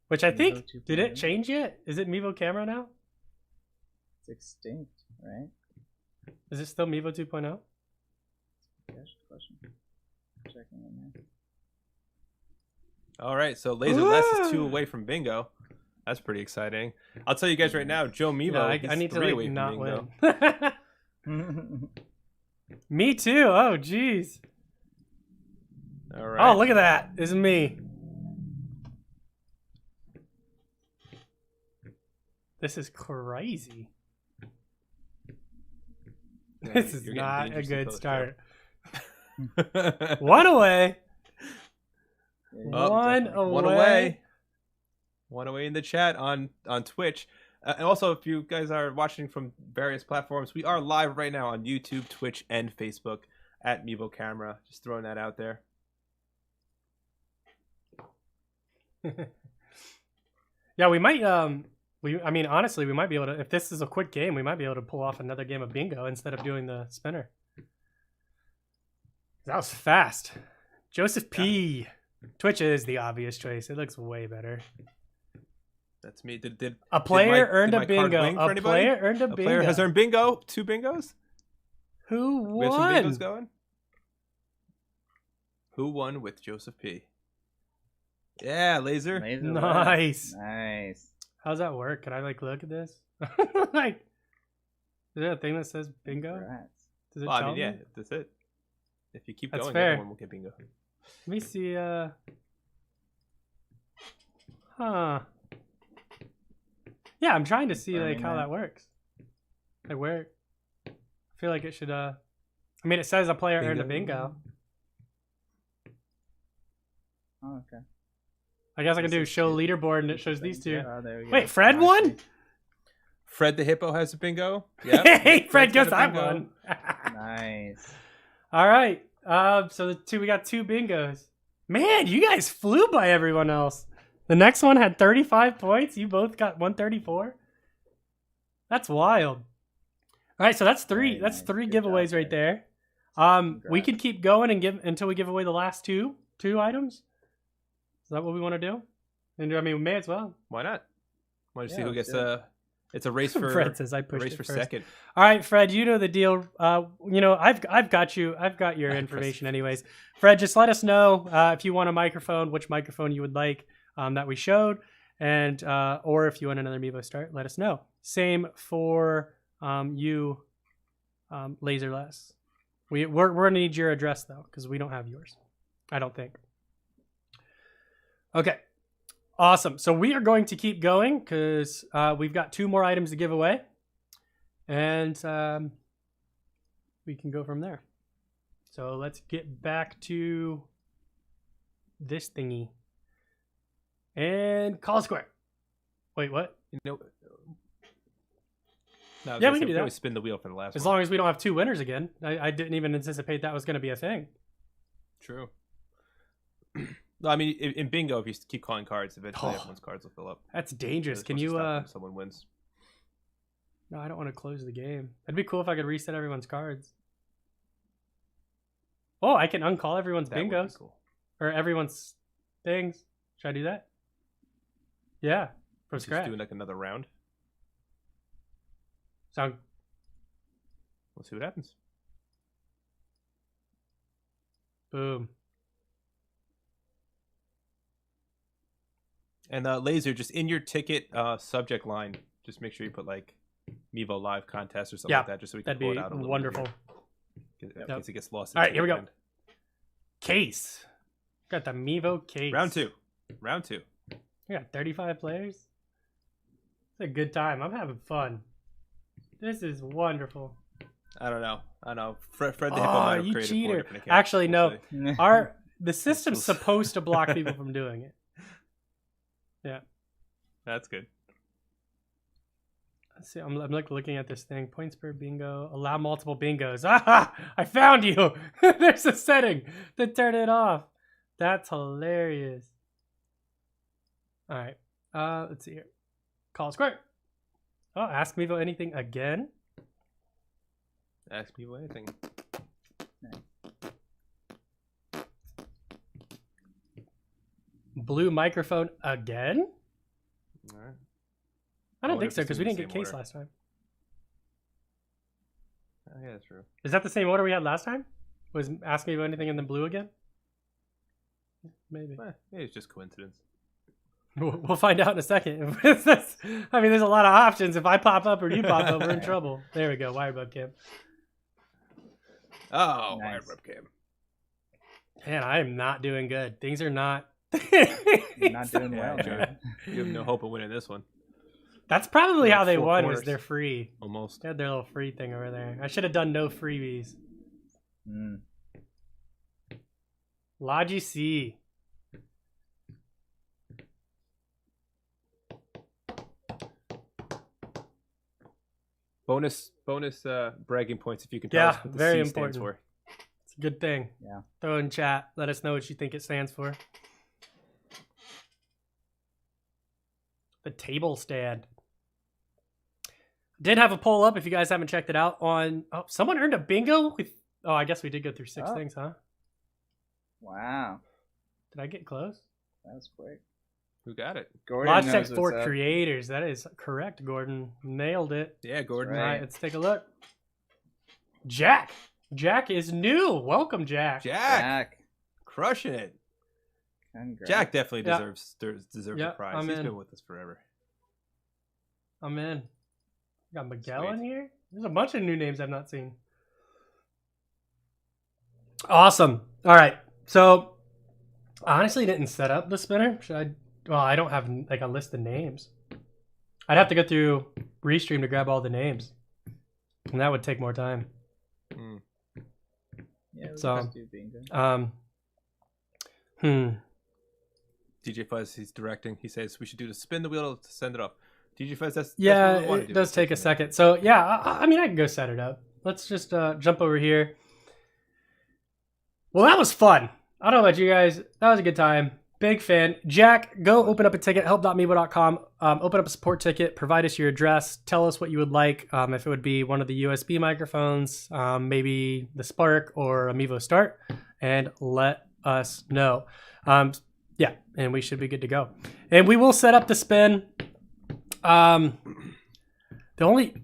Which I think, Mevo did it 2.0? change yet? Is it Mevo camera now? It's extinct, right? Is it still Mevo 2.0? Gosh, question. Checking in there. All right, so Laser Less is 2 away from bingo. That's pretty exciting. I'll tell you guys right now, Joe Mevo. No, I he's need to 3 like away from not bingo. win. Me too. Oh, jeez. All right. Oh, look at that. It's me. This is crazy. Yeah, This is you're getting not a dangerously good close, start. Joe. One away. Yeah, Oh, One definitely. One away. away. One away in the chat on Twitch. And also, if you guys are watching from various platforms, we are live right now on YouTube, Twitch, and Facebook at Mevo Camera. Just throwing that out there. Yeah, we might. I mean, honestly, we might be able to. If this is a quick game, we might be able to pull off another game of bingo instead of doing the spinner. That was fast. Joseph P. Twitch is the obvious choice. It looks way better. That's me. Did A player my- earned did a my card bingo. wing for A anybody? player earned a a bingo. player has earned bingo? 2 bingos? Who We have some bingos won? going? Who won with Joseph P? Yeah, Laser. Laser Nice. left. Nice. How's that work? Can I like look at this? Like, is there a thing that says bingo? Congrats. Does it Well, I tell mean, yeah, me? that's it. If you keep That's going, fair. everyone will get bingo. Let me see. Huh. Yeah, I'm trying to see like Confirming how that. that works. Like where? I feel like it should. I mean, it says a player earned a bingo. Oh, okay. I guess I can This do is show good. leaderboard and it shows these two. Oh, there we go. Wait, Fred Oh, I won? see. Fred the Hippo has a bingo. Yeah. Hey, Fred, Fred's guess got a I bingo. won. Nice. All right. So we got 2 bingos. Man, you guys flew by everyone else. The next one had 35 points. You both got 134. That's wild. All right, so that's 3. Very That's nice. 3 Good giveaways job, right guys. there. We Congrats. could keep going and give until we give away the last two items. Is that what we want to do? And I mean, we may as well. Why not? Want to see Yeah, who let's gets do it. It's a race for Fred says I a pushed race it for first. second. All right, Fred, you know the deal. I've got you. I've got your I information, pressed- anyways. Fred, just let us know if you want a microphone, which microphone you would like that we showed, and or if you want another Mevo start, let us know. Same for you, Laserless. We're gonna need your address though, because we don't have yours. I don't think. Okay. Awesome. So we are going to keep going because we've got 2 more items to give away. And we can go from there. So let's get back to this thingy. And call square. Wait, what? You know. No, I was Yeah, gonna we say, can do that. always spin the wheel for the last As one. long as we don't have 2 winners again. I didn't even anticipate that was going to be a thing. True. No, I mean, in bingo, if you keep calling cards, eventually Oh. everyone's cards will fill up. That's You're dangerous. Can supposed to you stop when someone wins? No, I don't want to close the game. It'd be cool if I could reset everyone's cards. Oh, I can uncall everyone's That would be bingos cool. or everyone's things. Should I do that? Yeah, from Just scratch. doing like another round. Sound We'll see what happens. boom. And Laser, just in your ticket subject line, just make sure you put like Mevo Live contest or something Yeah, like that, just so we can That'd pull be it out a little bit wonderful. here, in Yep. case it gets lost. All right, into here we the go. end. Case. Got the Mevo case. Round two. Round two. We got 35 players. It's a good time. I'm having fun. This is wonderful. I don't know. Fred the Hippo Oh, might have you created 4 cheater. different accounts. Actually, We'll no. see. The system's supposed to block people from doing it. That's good. Let's see. I'm like looking at this thing. Points per bingo. Allow multiple bingos. Ah, I found you. There's a setting to turn it off. That's hilarious. All right. Let's see here. Call square. Oh, ask Mevo anything again. Ask people anything. Blue microphone again? All right. I don't wonder think if so it's because in we the didn't get same case order. last time. Oh, yeah, that's true. Is that the same order we had last time? Was ask Mevo anything and then blue again? Maybe. Maybe it's just coincidence. We'll find out in a second. I mean, there's a lot of options. If I pop up or you pop up, we're in trouble. There we go. Wire webcam. Oh, Nice. webcam. Man, I am not doing good. Things are not. You're not doing well, Joe. man. You have no hope of winning this one. That's probably Like how they 4 won. Was quarters. they're free. Almost. They had their little free thing over there. I should have done no freebies. Mm. Logi C. Bonus bragging points if you can tell Yeah, us what the very C stands important. for. It's a good thing. Yeah. Throw in chat. Let us know what you think it stands for. The table stand. Did have a poll up if you guys haven't checked it out on. Oh, someone earned a bingo with. Oh, I guess we did go through 6 Oh. things, huh? Wow. Did I get close? That was quick. Who got it? Gordon Logitech knows for what's up. creators. That is correct, Gordon. Nailed it. Yeah, Gordon. Right. All right, let's take a look. Jack. Jack is new. Welcome, Jack. Jack. Crushing it. Congrats. Jack definitely Yeah. deserves Yeah, a prize. I'm He's in. been with us forever. I'm in. Got Miguel Sweet. in here. There's a bunch of new names I've not seen. Awesome. All right. So, I honestly didn't set up the spinner. Should I? Well, I don't have like a list of names. I'd have to go through Restream to grab all the names, and that would take more time. Mm. Yeah, we So- just do bingo. DJ Fuzz, he's directing. He says we should do the spin the wheel to send it off. DJ Fuzz, that's Yeah, what we want to it do. does take a second. So yeah, I mean, I can go set it up. Let's just jump over here. Well, that was fun. I don't know about you guys. That was a good time. Big fan. Jack, go open up a ticket, help.mevo.com. Open up a support ticket. Provide us your address. Tell us what you would like. If it would be one of the USB microphones, maybe the Spark or a Mevo Start, and let us know. Yeah, and we should be good to go. And we will set up the spin. The only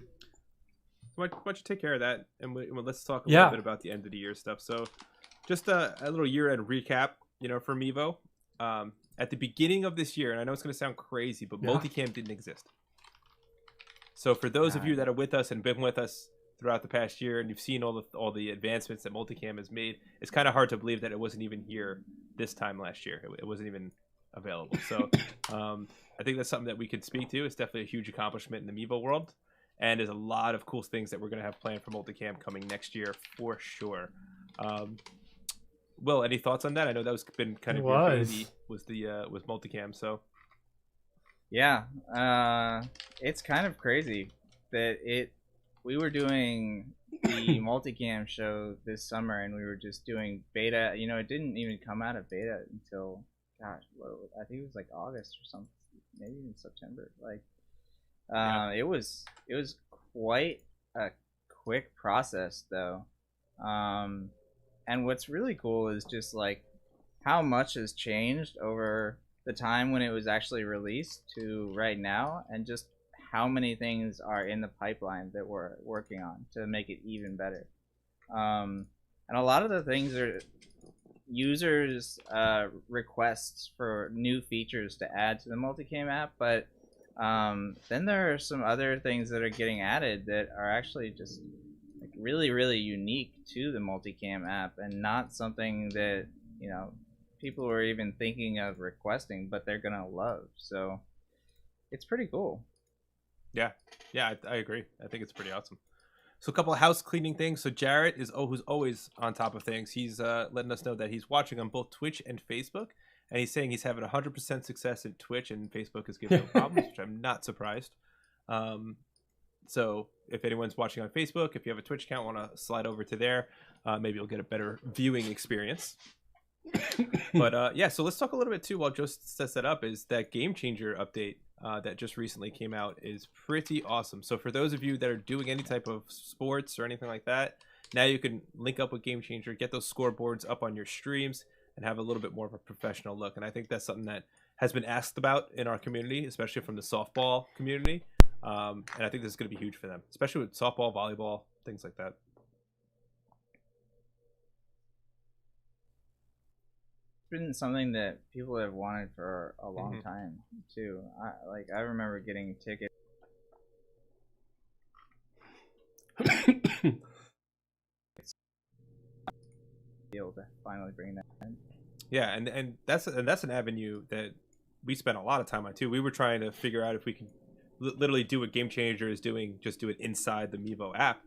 Why don't you take care of that, and let's talk a Yeah. little bit about the end of the year stuff. So, just a little year-end recap, for Mevo. At the beginning of this year, and I know it's going to sound crazy, but Yeah. multicam didn't exist. So, for those of you that are with us and been with us throughout the past year, and you've seen all the advancements that multicam has made, it's kind of hard to believe that it wasn't even here this time last year. It wasn't even available. So, I think that's something that we could speak to. It's definitely a huge accomplishment in the Mevo world. And there's a lot of cool things that we're going to have planned for multicam coming next year for sure. Will, any thoughts on that? I know that was been kind of your baby was multicam. So Yeah, it's kind of crazy that we were doing the multicam show this summer, and we were just doing beta. It didn't even come out of beta until, gosh, I think it was like August or something, maybe even September. It was quite a quick process though. And what's really cool is just like how much has changed over the time when it was actually released to right now, and just how many things are in the pipeline that we're working on to make it even better. And a lot of the things are users' requests for new features to add to the multicam app, but then there are some other things that are getting added that are actually just like really, really unique to the multicam app, and not something that people were even thinking of requesting, but they're gonna love. So it's pretty cool. yeah, I agree. I think it's pretty awesome. So a couple of house cleaning things. So Jarrett is who's always on top of things. He's letting us know that he's watching on both Twitch and Facebook, and he's saying he's having 100% success in Twitch, and Facebook is giving him problems, which I'm not surprised. So if anyone's watching on Facebook, if you have a Twitch account, want to slide over to there, maybe you'll get a better viewing experience. But yeah, so let's talk a little bit too while Joe sets that up. Is that Game Changer update that just recently came out is pretty awesome. So for those of you that are doing any type of sports or anything like that, now you can link up with Game Changer, get those scoreboards up on your streams, and have a little bit more of a professional look. And I think that's something that has been asked about in our community, especially from the softball community. And I think this is going to be huge for them, especially with softball, volleyball, things like that. It's been something that people have wanted for a long time too. I remember getting tickets. Be able to finally bring that in. Yeah, and that's an avenue that we spent a lot of time on too. We were trying to figure out if we could literally do what Game Changer is doing, just do it inside the Mevo app,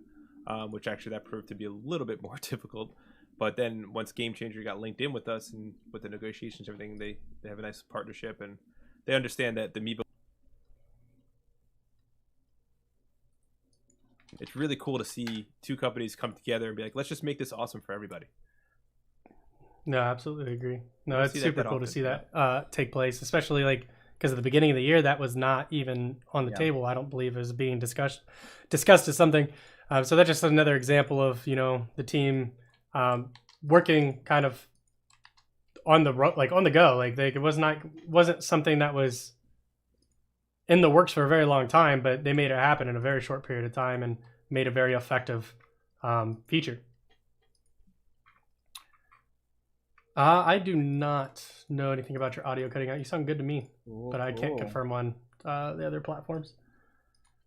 which actually that proved to be a little bit more difficult. But then once Game Changer got linked in with us and with the negotiations, everything, they have a nice partnership, and they understand that the Mevo. It's really cool to see two companies come together and be like, let's just make this awesome for everybody. No, absolutely agree. No, it's see super that cool to often, see that take place, especially like because at the beginning of the year that was not even on the table. I don't believe it was being discussed as something. So that's just another example of the team working kind of on the on the go. Like it wasn't something that was in the works for a very long time, but they made it happen in a very short period of time and made a very effective feature. I do not know anything about your audio cutting out. You sound good to me, but I can't confirm on the other platforms.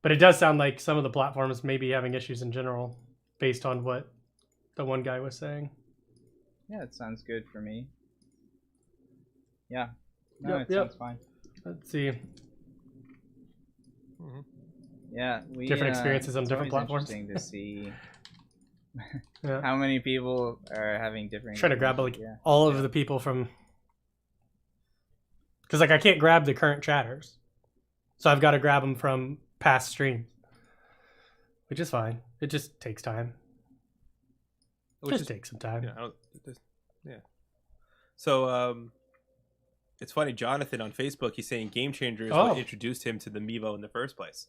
But it does sound like some of the platforms may be having issues in general based on what the one guy was saying. Yeah, it sounds good for me. Yeah. No, it sounds fine. Let's see. Yeah, different experiences on different platforms. Interesting to see how many people are having different. Trying to grab all of the people from, because I can't grab the current chatters, so I've got to grab them from past streams, which is fine. It just takes time. Just takes some time. Yeah. So it's funny. Jonathan on Facebook, he's saying Game Changer is what introduced him to the Mevo in the first place.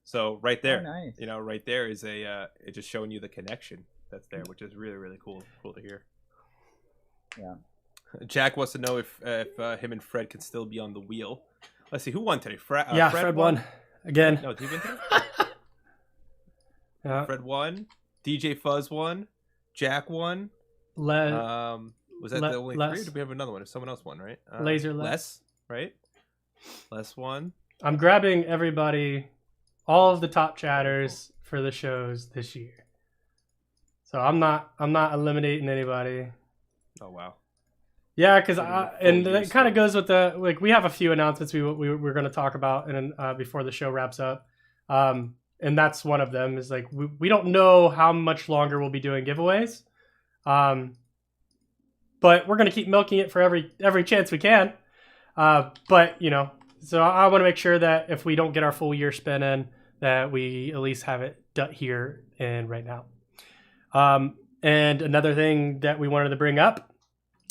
So right there, nice. Right there is it's just showing you the connection that's there, which is really, really cool to hear. Yeah. Jack wants to know if him and Fred can still be on the wheel. Let's see, who won today? Fred won again. No, did he win today? Yeah. Fred won. DJ Fuzz won. Jack won. Was that the only three? Or did we have another one? If someone else won, right? Les, right? Les won. I'm grabbing everybody, all of the top chatters for the shows this year. So I'm not eliminating anybody. Oh wow. Yeah, because and that kind of goes with the we have a few announcements we're going to talk about and before the show wraps up, and that's one of them is we don't know how much longer we'll be doing giveaways, but we're going to keep milking it for every chance we can, but so I want to make sure that if we don't get our full year spin in, that we at least have it done here and right now. And another thing that we wanted to bring up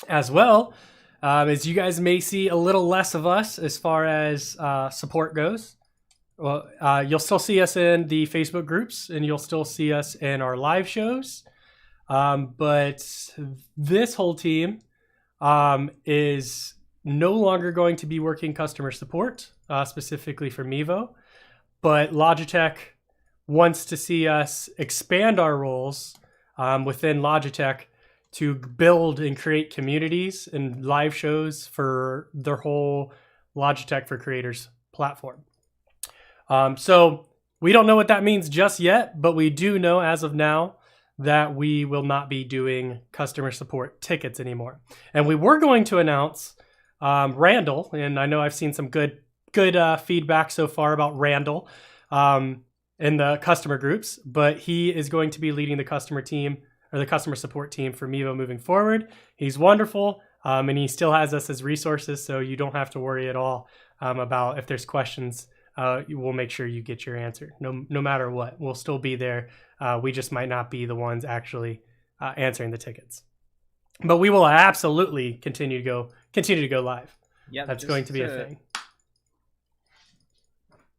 as well is you guys may see a little less of us as far as support goes. Well, you'll still see us in the Facebook groups and you'll still see us in our live shows. But this whole team is no longer going to be working customer support, specifically for Mevo. But Logitech wants to see us expand our roles within Logitech to build and create communities and live shows for their whole Logitech for Creators platform. So we don't know what that means just yet, but we do know as of now that we will not be doing customer support tickets anymore. And we were going to announce Randall, and I know I've seen some good feedback so far about Randall in the customer groups, but he is going to be leading the customer team or the customer support team for Mevo moving forward. He's wonderful, and he still has us as resources, so you don't have to worry at all about if there's questions we'll make sure you get your answer. No matter what, we'll still be there. We just might not be the ones actually answering the tickets, but we will absolutely continue to go live. Yeah, That's going to be a thing.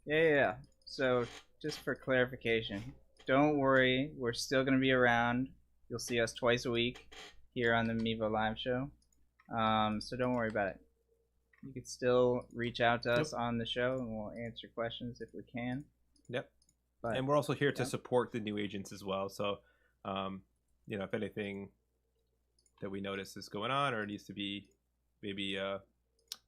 Yeah. So just for clarification, don't worry, we're still going to be around. You'll see us twice a week here on the Mevo Live Show. So don't worry about it. You can still reach out to us on the show, and we'll answer questions if we can. Yep. But, And we're also here to support the new agents as well. So, if anything that we notice is going on or needs to be maybe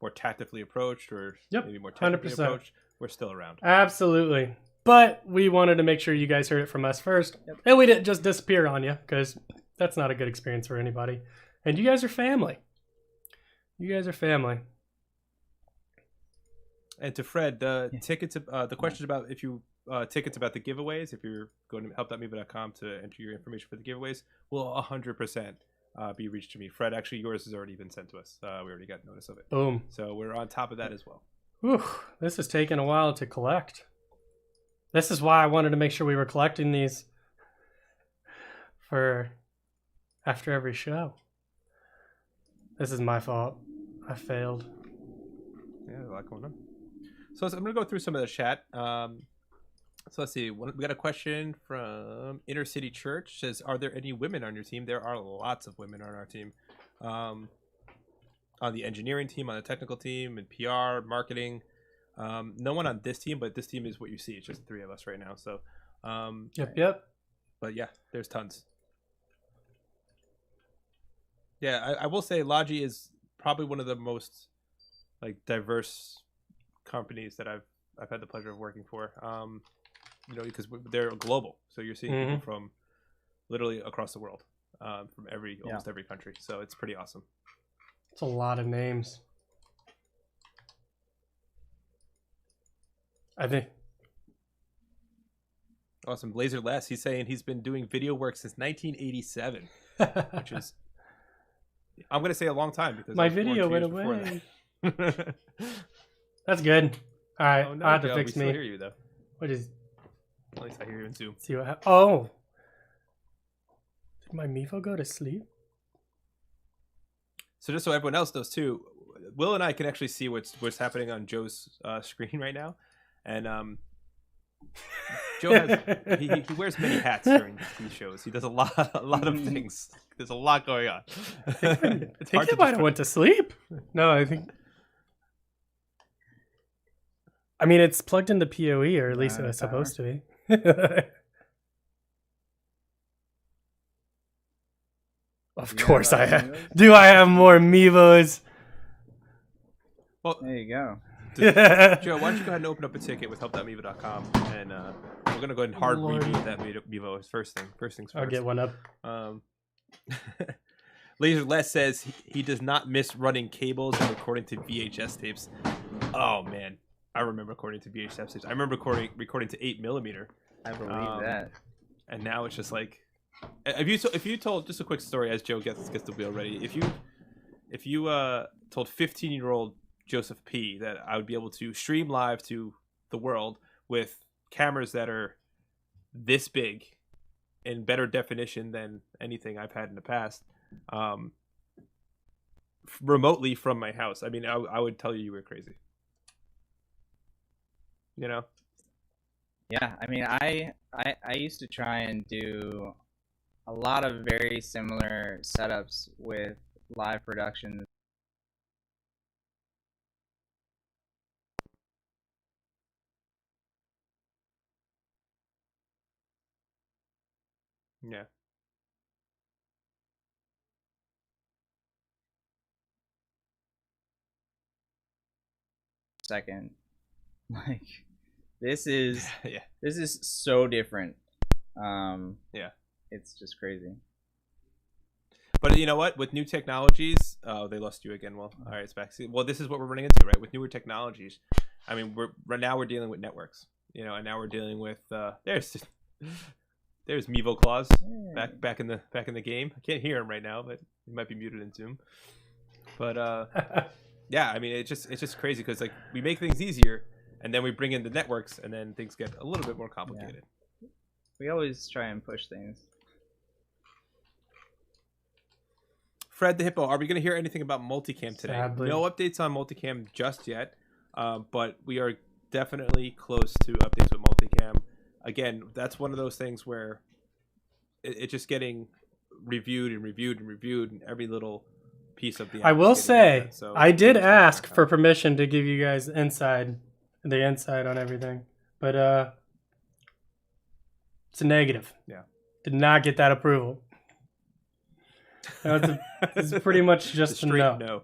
more tactically approached or maybe more technically 100%. approached, we're still around. Absolutely. But we wanted to make sure you guys heard it from us first. And we didn't just disappear on you, because that's not a good experience for anybody. And you guys are family. And to Fred, the tickets, the question about if you tickets about the giveaways, if you're going to help.mevo.com to enter your information for the giveaways, will 100% be reached to me. Fred, actually, yours has already been sent to us. We already got notice of it. Boom. So we're on top of that as well. Whew, this has taken a while to collect. This is why I wanted to make sure we were collecting these for after every show. This is my fault. I failed. Yeah, there's a lot going on. So I'm going to go through some of the chat. So let's see. We got a question from Inner City Church. It says, are there any women on your team? There are lots of women on our team. On the engineering team, on the technical team, and PR, marketing. No one on this team, but this team is what you see. It's just the three of us right now. So, Yep. But yeah, there's tons. Yeah, I will say Logi is probably one of the most diverse companies that I've had the pleasure of working for. Because they're global, so you're seeing people from literally across the world, from almost every country. So it's pretty awesome. It's a lot of names. I think. Awesome. Laser Less, he's saying he's been doing video work since 1987, which is, I'm going to say a long time because my video went away. That's good. All right, Oh, no, I have to Joe, fix we me. still hear you though. What is? At least I hear you in Zoom. See what? Oh, did my Mevo go to sleep? So just so everyone else knows too, Will and I can actually see what's happening on Joe's screen right now, and Joe has he wears many hats during these shows. He does a lot of things. There's a lot going on. I think he might have went to sleep. No, I think. I mean, it's plugged into PoE, or at least it was supposed to be. Of course I have. Do I have more Mevos? Well, there you go. Joe, why don't you go ahead and open up a ticket with help.mevo.com, and we're gonna go ahead and hard Lord. reboot that Mevo as first things first. I'll get one up. Laser Less says he does not miss running cables and recording to VHS tapes. Oh man, I remember recording to VHS tapes. I remember recording to 8mm. I believe that. And now it's just like, if you told, just a quick story as Joe gets the wheel ready. If you told 15-year-old Joseph P that I would be able to stream live to the world with cameras that are this big in better definition than anything I've had in the past, remotely from my house, I mean, I would tell you were crazy. You know? Yeah, I mean, I used to try and do a lot of very similar setups with live productions. Yeah. Second, like this is Yeah. this is so different. Yeah. It's just crazy. But you know what? With new technologies, they lost you again. Well, all right, it's back. Well, this is what we're running into, right? With newer technologies, I mean, we're dealing with networks, you know, and now we're dealing with there's Mevo Claus back in the game. I can't hear him right now, but he might be muted in Zoom. But yeah, I mean, it's just crazy because like we make things easier, and then we bring in the networks, and then things get a little bit more complicated. We always try and push things. Fred the Hippo, are we going to hear anything about multicam today? Sadly. No updates on multicam just yet, but we are definitely close to updates with multicam. Again, that's one of those things where it's just getting reviewed and reviewed and reviewed, and every little piece of the. I will say, so I did ask for permission to give you guys the inside on everything, but it's a negative. Yeah. Did not get that approval. It's pretty much just a no.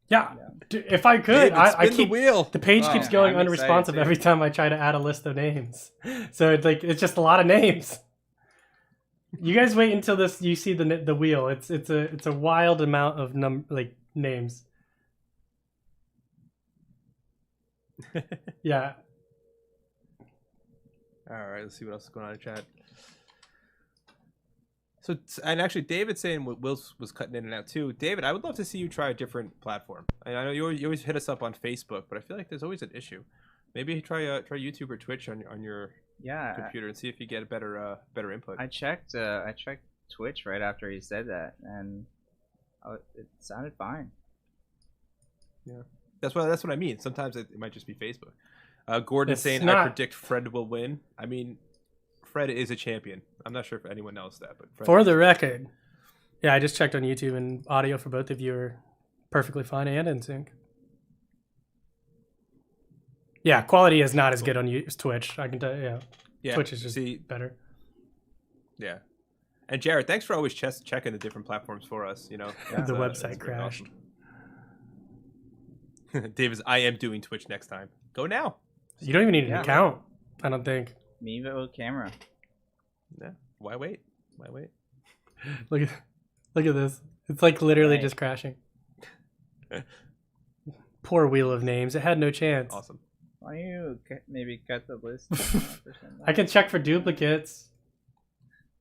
Yeah, if I could, David, I spin keep the wheel. the page keeps going I'm unresponsive excited, every time I try to add a list of names. So it's just a lot of names. You guys wait until you see the wheel. It's a wild amount of names. Yeah. All right, let's see what else is going on in chat. So, and actually, David's saying what Will was cutting in and out too. David, I would love to see you try a different platform. I know you always hit us up on Facebook, but I feel like there's always an issue. Maybe try YouTube or Twitch on your computer and see if you get a better input. I checked Twitch right after he said that, and it sounded fine. Yeah, that's what I mean. Sometimes it might just be Facebook. Gordon saying not... I predict Fred will win. I mean, Fred is a champion. I'm not sure if anyone knows that, but Fred for the record, yeah, I just checked on YouTube and audio for both of you are perfectly fine and in sync. Yeah, quality is not as good on Twitch. I can tell you. Yeah, Twitch is just better. Yeah, and Jared, thanks for always checking the different platforms for us. The website crashed. Awesome. David's, I am doing Twitch next time. Go now. You don't even need an account. I don't think. Mevo camera. Yeah. Why wait? Look at this. It's like literally just crashing. Poor wheel of names. It had no chance. Awesome. Why don't you maybe cut the list? I can check for duplicates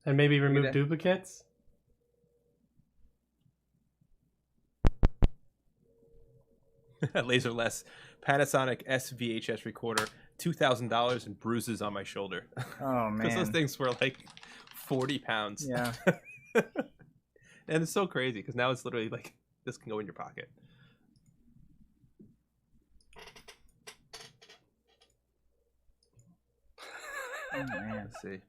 and maybe remove duplicates. Laserless Panasonic SVHS recorder, $2,000 and bruises on my shoulder. Oh man, because those things were like 40 pounds. Yeah. And it's so crazy because now it's literally like this can go in your pocket. Oh man, Let's see.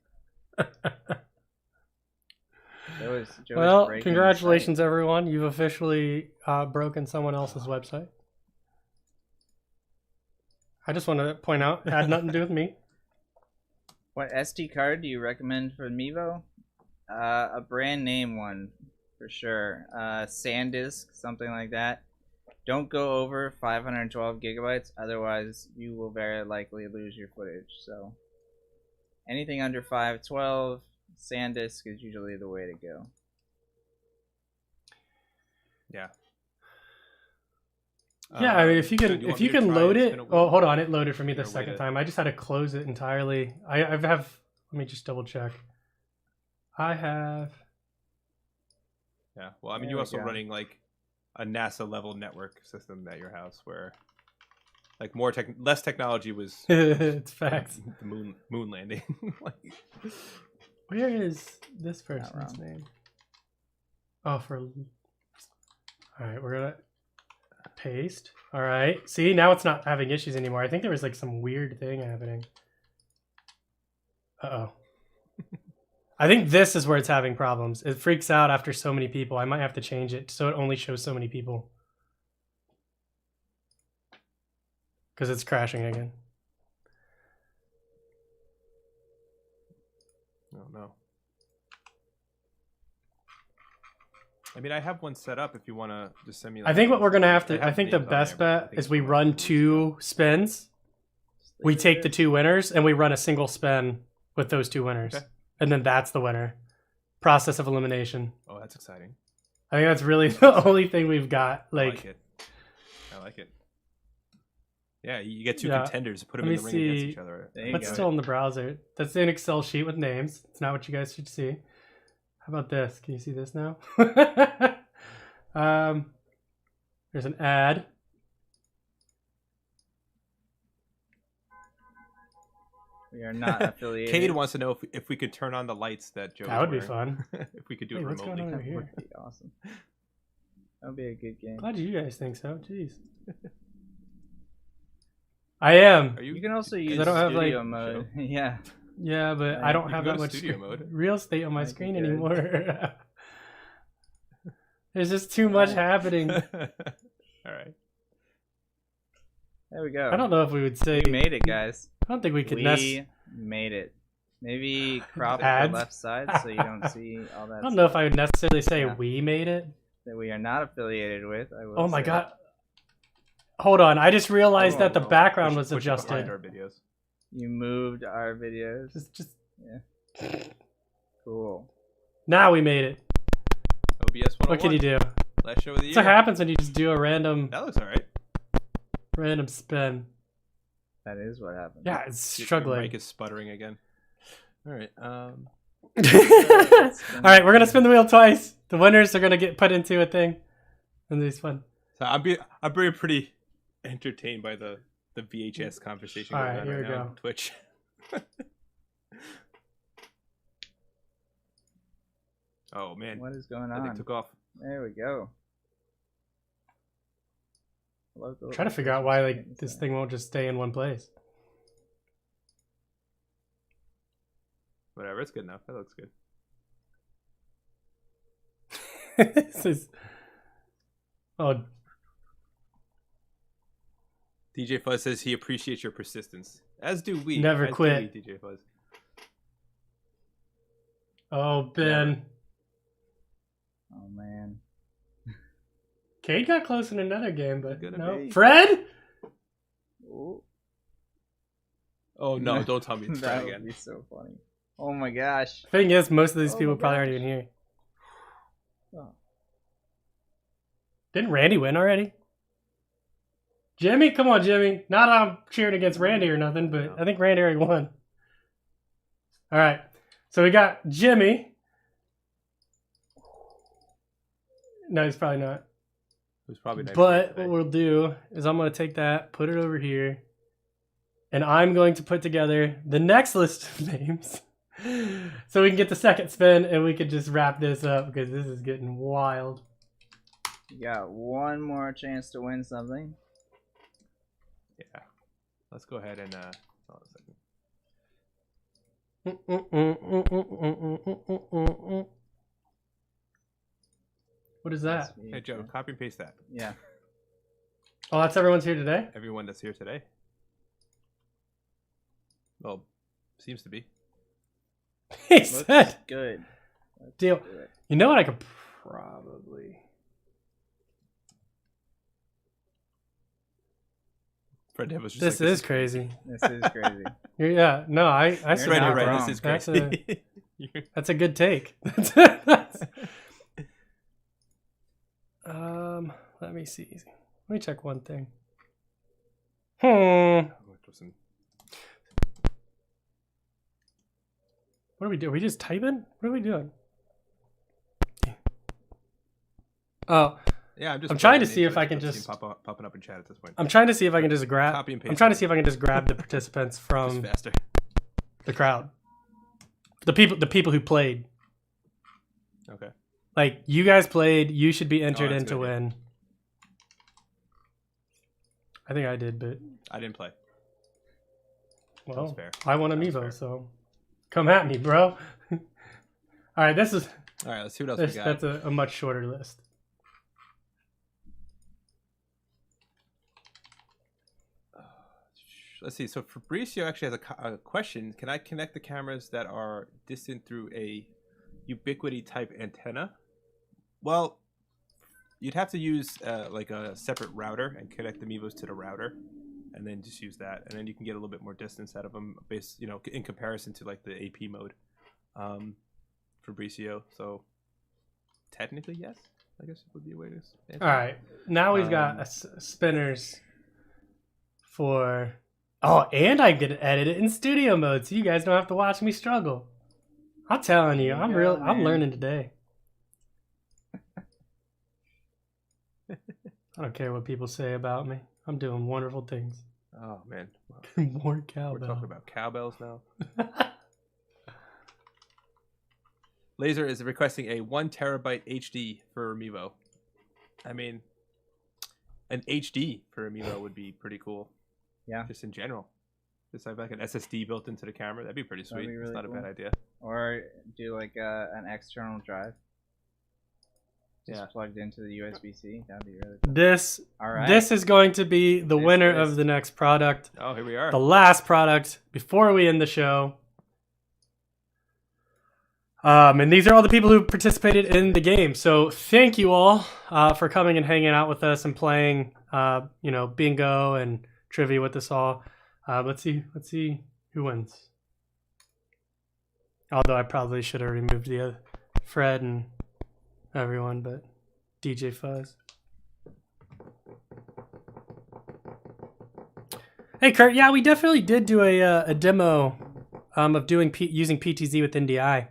Well, congratulations, everyone! You've officially broken someone else's website. I just want to point out, it had nothing to do with me. What SD card do you recommend for Mevo? A brand name one, for sure. SanDisk, something like that. Don't go over 512 gigabytes, otherwise you will very likely lose your footage. So anything under 512, SanDisk is usually the way to go. Yeah. Yeah, I mean, if you can load it. Oh, hold on, it loaded for me the second time. I just had to close it entirely. I have. Let me just double check. I have. Yeah, well, I mean, you're also running like a NASA level network system at your house where, like, less technology was. It's facts. The moon landing. Where is this person's name? Oh, all right, we're gonna. Paste. All right. See, now it's not having issues anymore. I think there was like some weird thing happening. Uh-oh. I think this is where it's having problems. It freaks out after so many people. I might have to change it so it only shows so many people. Because it's crashing again. Oh, no. I mean, I have one set up if you want to just send me. I think what we're going to have to... I think the best bet is we run 2 spins. We take the 2 winners, and we run a single spin with those 2 winners. Okay. And then that's the winner. Process of elimination. Oh, that's exciting. I think that's really the only thing we've got. I like it. Yeah, you get 2 contenders. Put them in the ring against each other. What's still in the browser? That's an Excel sheet with names. It's not what you guys should see. How about this? Can you see this now? There's an ad. We are not affiliated. Cade wants to know if we could turn on the lights that Joe. That would be fun. If we could do Wait, it what's going remotely. on over here? That would be awesome. That would be a good game. Glad you guys think so. Jeez. I am. Are You you? can also use I don't have, studio like, mode. Yeah. Yeah, but Right. I don't You have can go that to much studio mode. real estate on my That'd be screen good. anymore. There's just too much happening. All right. There we go. I don't know if we would say. We made it, guys. I don't think we could We made it. Maybe crop the Ads? left side so you don't see all that. I don't know if stuff I would necessarily say Yeah. we made it. that we are not affiliated with. I will Oh my say. god. Hold on. I just realized Oh, that the well, background was Push it behind adjusted. our videos. You moved our videos. Just Cool. now we made it. OBS 101. What can you do? Last show of the year. That's what happens when you just do a random That looks all right. spin. That is what happened. Yeah, it's Your struggling. mic is sputtering again. All right. All right, we're gonna spin the wheel twice. The winners are gonna get put into a thing, and it's fun. So I'm being pretty entertained by the VHS conversation All going right, on here right we now go. on Twitch. Oh man, What is going that thing on? took off. There we go. Trying to figure out why like this thing won't just stay in one place. Whatever, it's good enough. That looks good. This is... Oh, DJ Fuzz says he appreciates your persistence, as do we. Never As do quit. we, DJ Fuzz. oh, Ben. Oh man. Cade got close in another game, but Gonna no. be. Fred? Ooh, Oh no! Don't tell me it's that Fred would again. be so funny. Oh my gosh. Thing is, most of these Oh people my probably aren't gosh. even here. Oh. Didn't Randy win already? Jimmy? Come on, Jimmy. Not I'm cheering against Randy or nothing, but I think Randy already won. All right. So we got Jimmy. No, he's probably not. It was probably nice But today. what we'll do is I'm going to take that, put it over here, and I'm going to put together the next list of names so we can get the second spin and we could just wrap this up because this is getting wild. You got one more chance to win something. Yeah. Let's go ahead and hold on a second. What is that? Hey Joe, copy and paste that. Yeah. Oh, that's everyone's here today? Everyone that's here today. Well, seems to be. He Looks said, good. Let's deal. do it. You know what I could probably... Fred Dev was just This like, is crazy. This is crazy. Yeah, no, I You're see Fred, not you're that. right. wrong. This is That's crazy. You're- That's a good take. Let me see. Let me check one thing. What are we doing? Are we just typing? What are we doing? Oh, Yeah, I'm trying to plugging see into if I it. can Let's see just- him popping up in chat at this point. I'm trying to see if I can just grab. Copy and paste I'm trying to it. see if I can just grab the participants Just from faster. the crowd. The people who played. Okay. Like you guys played, you should be entered that's in to good, yeah. win. I think I did, but I didn't play. well, fair. I won a That was Mevo, fair. so come at me, bro. All right, this is All right, let's see what else we got. that's a much shorter list. Let's see. So Fabricio actually has a question. Can I connect the cameras that are distant through a ubiquity type antenna? Well, you'd have to use like a separate router and connect the Mevos to the router, and then just use that, and then you can get a little bit more distance out of them, based in comparison to like the AP mode. Fabricio. So technically, yes. I guess would be a way to answer. All right, now we've got Um, spinners for. Oh, and I get to edit it in studio mode, so you guys don't have to watch me struggle. I'm telling you, There you I'm go, I'm man. learning today. I don't care what people say about me. I'm doing wonderful things. Oh man, More we're cowbell. talking about cowbells now. Laser is requesting a 1 terabyte HD for Mevo. I mean, an HD for a Mevo would be pretty cool. Yeah. Just in general. Just have like an SSD built into the camera. That'd be pretty sweet. be really It's not cool. a bad idea. Or do like an external drive. Just Yeah. plugged into the USB-C. That'd be really cool. This All right. this is going to be the This winner is- of the next product. Oh, here we are. The last product before we end the show. And these are all the people who participated in the game. So thank you all for coming and hanging out with us and playing, bingo and trivia with us all. Let's see who wins. Although I probably should have removed the other Fred and everyone, but DJ Fuzz. Hey Kurt, yeah, we definitely did do a demo of using PTZ with NDI.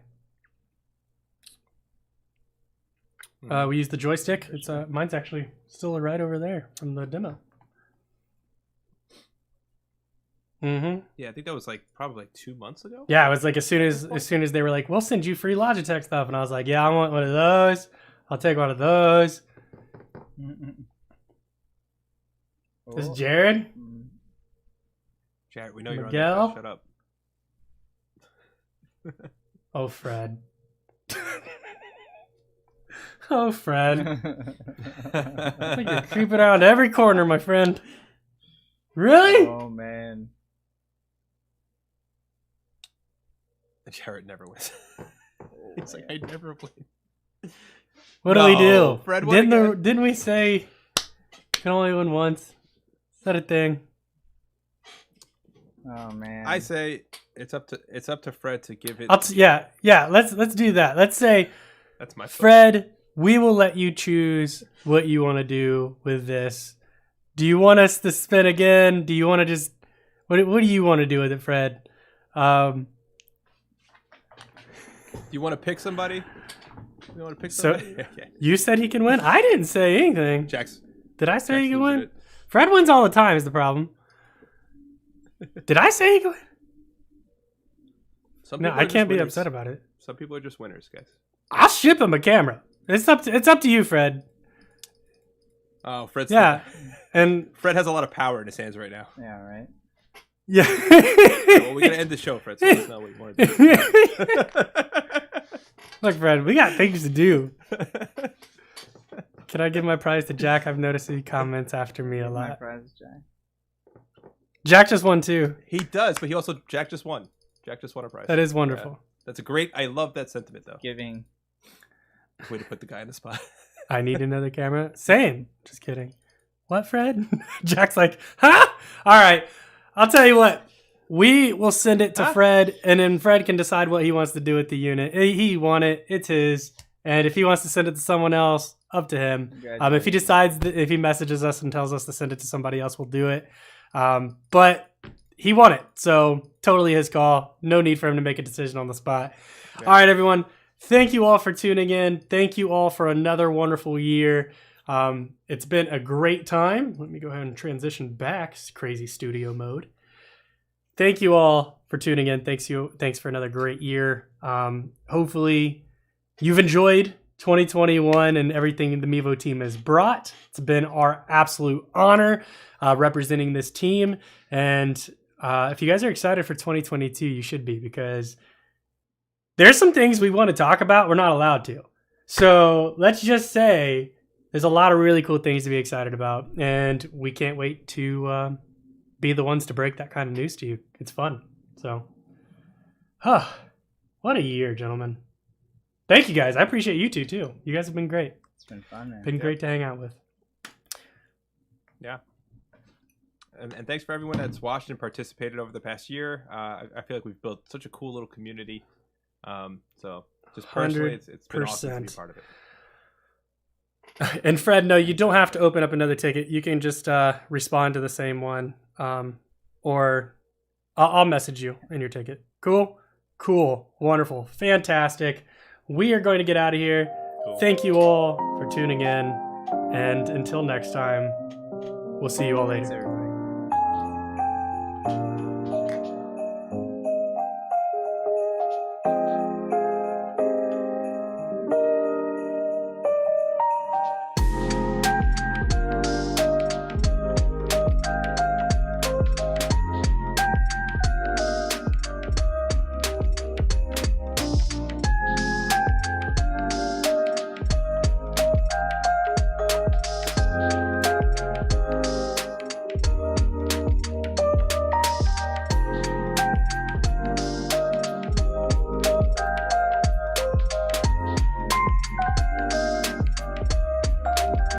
We used the joystick. It's mine's actually still right over there from the demo. Mm-hmm. Yeah, I think that was probably 2 months ago. Yeah, it was like as soon as they were like, "We'll send you free Logitech stuff," and I was like, "Yeah, I want one of those. I'll take one of those." This is Jared. Jared, we know you're Miguel? on the show. Shut up. Oh, Fred. Oh, Fred. I think you're creeping around every corner, my friend. Really? Oh man. Jared never wins. He's like, I never win. What do we No, do? Fred won again. Didn't we say you can only win once? Is that a thing? Oh man. I say it's up to Fred to give it. Yeah. Let's do that. Let's say, That's my Fred, we will let you choose what you want to do with this. Do you want us to spin again? Do you want to just what do you want to do with it, Fred? Do you want to pick somebody? You want to pick So- somebody? Okay. You said he can win. I didn't say anything. Jax. Did I say Jax he can losing win? it. Fred wins all the time is the problem. Did I say he can win? Some No, people I are just can't be winners. upset about it. Some people are just winners, guys. I'll ship him a camera. It's up to you, Fred. Oh, Fred's Yeah. And Fred has a lot of power in his hands right now. Yeah. Right. yeah. Well, we're gonna end the show, Fred. So let's know what you want to do. Look, Fred, we got things to do. Can I give my prize to Jack? I've noticed he comments after me a My lot. prize, Jack. Jack just won too. He does, but Jack just won. Jack just won a prize. That is wonderful. That's a great. I love that sentiment, though. Giving. Way to put the guy in the spot. I need another camera. Same. Just kidding. What, Fred? Jack's like, huh? All right. I'll tell you what. We will send it to Huh? Fred, and then Fred can decide what he wants to do with the unit. He won it. It's his. And if he wants to send it to someone else, up to him. If he decides, if he messages us and tells us to send it to somebody else, we'll do it. But he won it. So totally his call. No need for him to make a decision on the spot. Yeah. All right, everyone. Thank you all for tuning in. Thank you all for another wonderful year. It's been a great time. Let me go ahead and transition back. It's crazy studio mode. Thank you all for tuning in. Thanks for another great year. Hopefully you've enjoyed 2021 and everything the Mevo team has brought. It's been our absolute honor representing this team. And if you guys are excited for 2022, you should be, because there's some things we want to talk about. We're not allowed to. So let's just say there's a lot of really cool things to be excited about. And we can't wait to be the ones to break that kind of news to you. It's fun. So, what a year, gentlemen. Thank you guys. I appreciate you two too. You guys have been great. It's been fun, man. Been great to hang out with. Yeah. And thanks for everyone that's watched and participated over the past year. I feel like we've built such a cool little community. So just personally, it's been awesome to be 100%. part of it. And Fred, no, you don't have to open up another ticket. You can just respond to the same one, or I'll message you in your ticket. Cool, wonderful, fantastic. We are going to get out of here. Cool. Thank you all for tuning in, and until next time, we'll see you all later. Thanks, everybody.